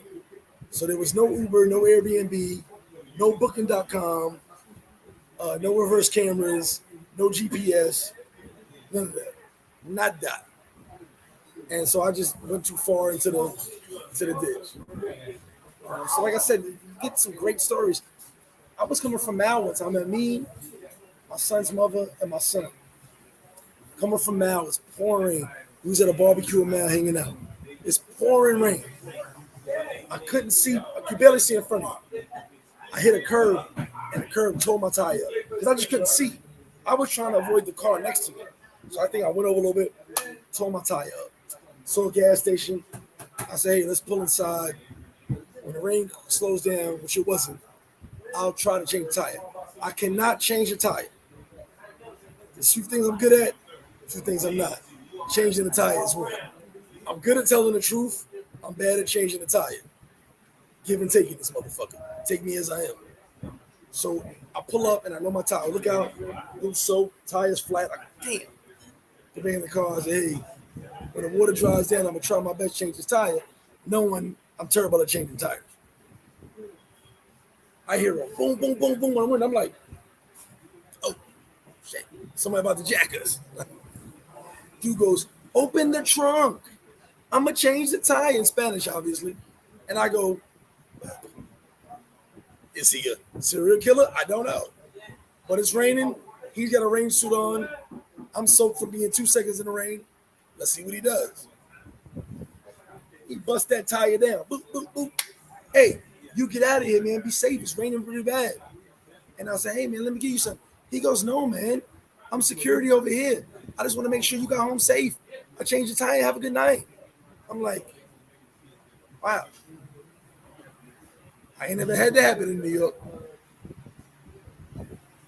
So there was no Uber, no Airbnb, no Booking.com, no reverse cameras, no GPS, none of that. Not that. And so I just went too far into the ditch. So like I said, you get some great stories. I was coming from Mal once. I met me, my son's mother, and my son. Coming from Mal, it's pouring rain. We was at a barbecue in Mal hanging out. It's pouring rain. I couldn't see, I could barely see in front of me. I hit a curb, and the curb tore my tire up because I just couldn't see. I was trying to avoid the car next to me. So I think I went over a little bit, tore my tire up. Saw a gas station. I said, hey, let's pull inside. When the rain slows down, which it wasn't, I'll try to change the tire. I cannot change the tire. There's a few things I'm good at, a few things I'm not. Changing the tire is one. I'm good at telling the truth. I'm bad at changing the tire. Give and taking this motherfucker. Take me as I am. So I pull up and I know my tire. Look out, loose soap, tire's flat. Like, damn. The man in the car said, hey, when the water dries down, I'm gonna try my best to change this tire, knowing I'm terrible at changing tires. I hear a boom, boom, boom, boom. I'm like, oh, shit. Somebody about to jack us. Dude goes, open the trunk. I'm going to change the tire in Spanish, obviously. And I go, is he a serial killer? I don't know. But it's raining. He's got a rain suit on. I'm soaked from being 2 seconds in the rain. Let's see what he does. He busts that tire down. Boop, boop, boop. Hey, you get out of here, man. Be safe. It's raining pretty bad. And I say, hey, man, let me give you something. He goes, no, man. I'm security over here. I just want to make sure you got home safe. I changed the tire. Have a good night. I'm like, wow. I ain't never had that happen in New York.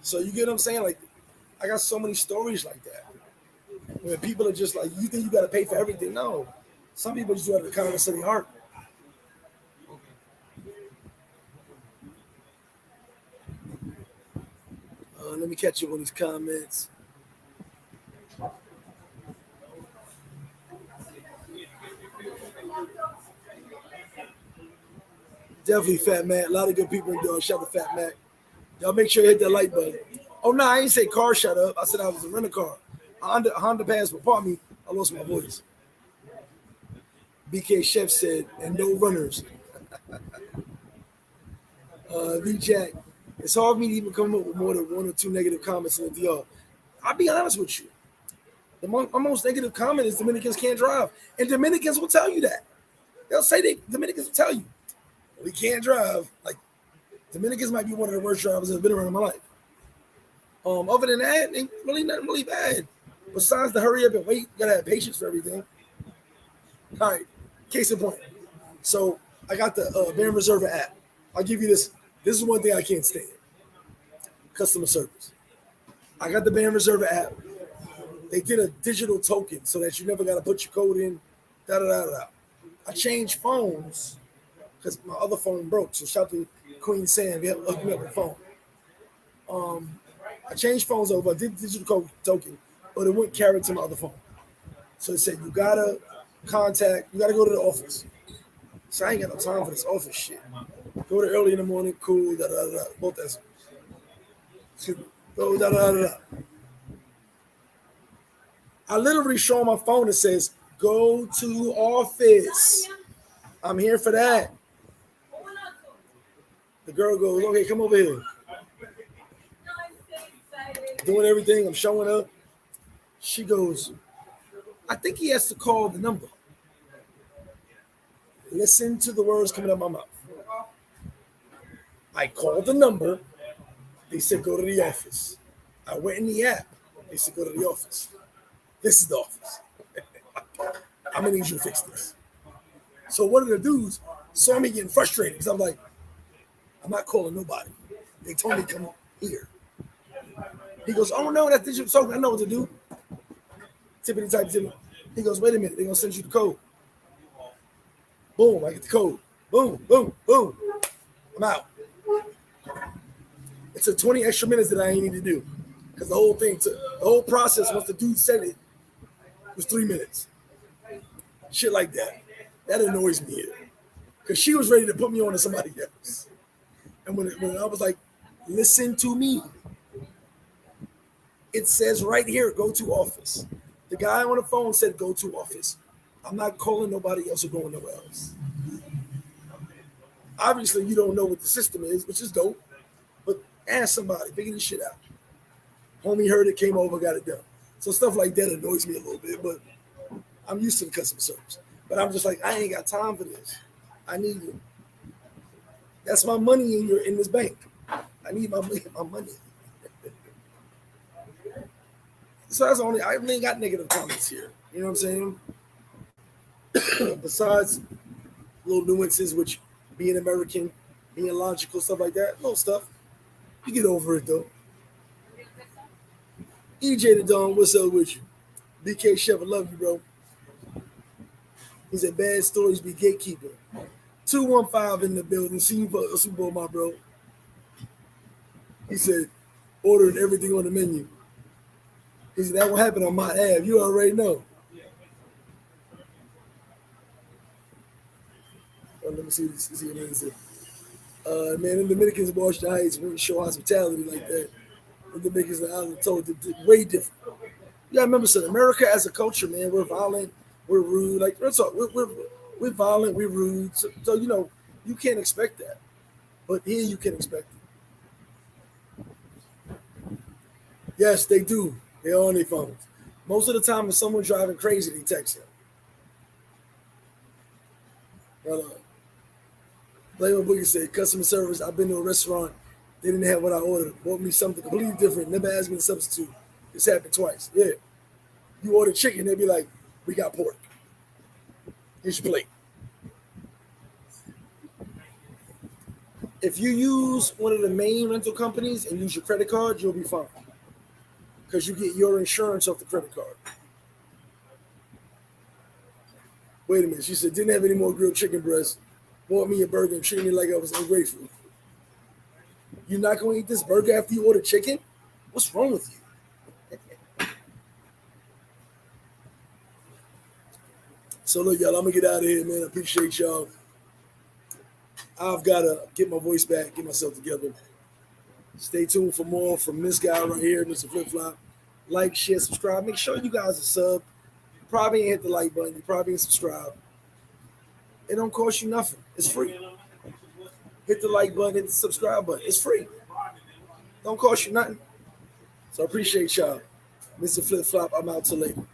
So you get what I'm saying? Like, I got so many stories like that. Where people are just like, you think you got to pay for everything? No. Some people just do it out of the kindness of their heart. Let me catch you on these comments. Definitely Fat Mac. A lot of good people in there. Shout out to Fat Mac. Y'all make sure you hit that like button. Oh, no, I ain't say car shut up. I said I was a rental car. Honda passed before me. I lost my voice. BK Chef said, and no runners. V-Jack, it's hard for me to even come up with more than 1 or 2 negative comments in the DR. I'll be honest with you. My most negative comment is Dominicans can't drive. And Dominicans will tell you that. They'll say Dominicans will tell you, we can't drive. Like, Dominicans might be one of the worst drivers I've been around in my life. Other than that, ain't really nothing really bad. Besides the hurry up and wait, you gotta have patience for everything. All right, case in point. So I got the Van Reserva app. I'll give you this. This is one thing I can't stand. Customer service. I got the Van Reserva app. They did a digital token so that you never got to put your code in. I changed phones because my other phone broke. So shout out to Queen Sam. Yeah, hooked me up with the phone. I changed phones over. I did digital code token, but it wouldn't carry to my other phone. So it said you gotta go to the office. So I ain't got no time for this office shit. Go there early in the morning, cool, both that's go, I literally show my phone that says, go to office. I'm here for that. The girl goes, okay, come over here. Doing everything, I'm showing up. She goes, I think he has to call the number. Listen to the words coming out of my mouth. I called the number. They said, go to the office. I went in the app. They said, go to the office. This is the office. I'm going to need you to fix this. So one of the dudes saw me getting frustrated because I'm like, I'm not calling nobody. They told me to come here. He goes, oh, no, that's digital token. I know what to do. Tippity type tippity. He goes, wait a minute. They're going to send you the code. Boom, I get the code. Boom, boom, boom. I'm out. It took 20 extra minutes that I ain't need to do. Because the whole process, once the dude said it, was 3 minutes. Shit like that. That annoys me here. Because she was ready to put me on to somebody else. And when I was like, listen to me. It says right here, go to office. The guy on the phone said, go to office. I'm not calling nobody else or going nowhere else. Obviously, you don't know what the system is, which is dope. But ask somebody, figure this shit out. Homie heard it, came over, got it done. So stuff like that annoys me a little bit, but I'm used to the customer service. But I'm just like, I ain't got time for this. I need it. That's my money in this bank. I need my money. So that's only, I ain't got negative comments here. You know what I'm saying? Besides little nuances, which being American, being logical, stuff like that, little stuff. You get over it though. EJ the Don, what's up with you? BK Chef, I love you, bro. He said, bad stories be gatekeeper. 215 in the building. See you for a Super Bowl, my bro. He said, ordering everything on the menu. He said, that will happen on my app. You already know. Oh, let me see what it said. Man, the Dominicans watch the heights wouldn't show hospitality like that. The Dominicans are out told way different. You gotta remember something. America as a culture, man, we're violent, we're rude. Like we're violent, we're rude. So you know, you can't expect that. But here you can expect it. Yes, they do. They're on their phones. Most of the time, if someone's driving crazy, they text him. Flavor Boogie said, customer service, I've been to a restaurant, they didn't have what I ordered. Bought me something completely different. Never asked me to substitute. This happened twice. Yeah. You order chicken, they'll be like, we got pork. Here's your plate. If you use one of the main rental companies and use your credit card, you'll be fine. Because you get your insurance off the credit card. Wait a minute. She said, didn't have any more grilled chicken breasts. Bought me a burger and treated me like I was ungrateful. You're not going to eat this burger after you order chicken? What's wrong with you? So look, y'all, I'm going to get out of here, man. I appreciate y'all. I've got to get my voice back, get myself together. Stay tuned for more from this guy right here, Mr. Flip Flop. Like, share, subscribe. Make sure you guys are sub. You probably ain't hit the like button. You probably ain't subscribed. It don't cost you nothing. It's free. Hit the like button, hit the subscribe button. It's free. Don't cost you nothing. So I appreciate y'all. Mr. Flip Flop, I'm out till later.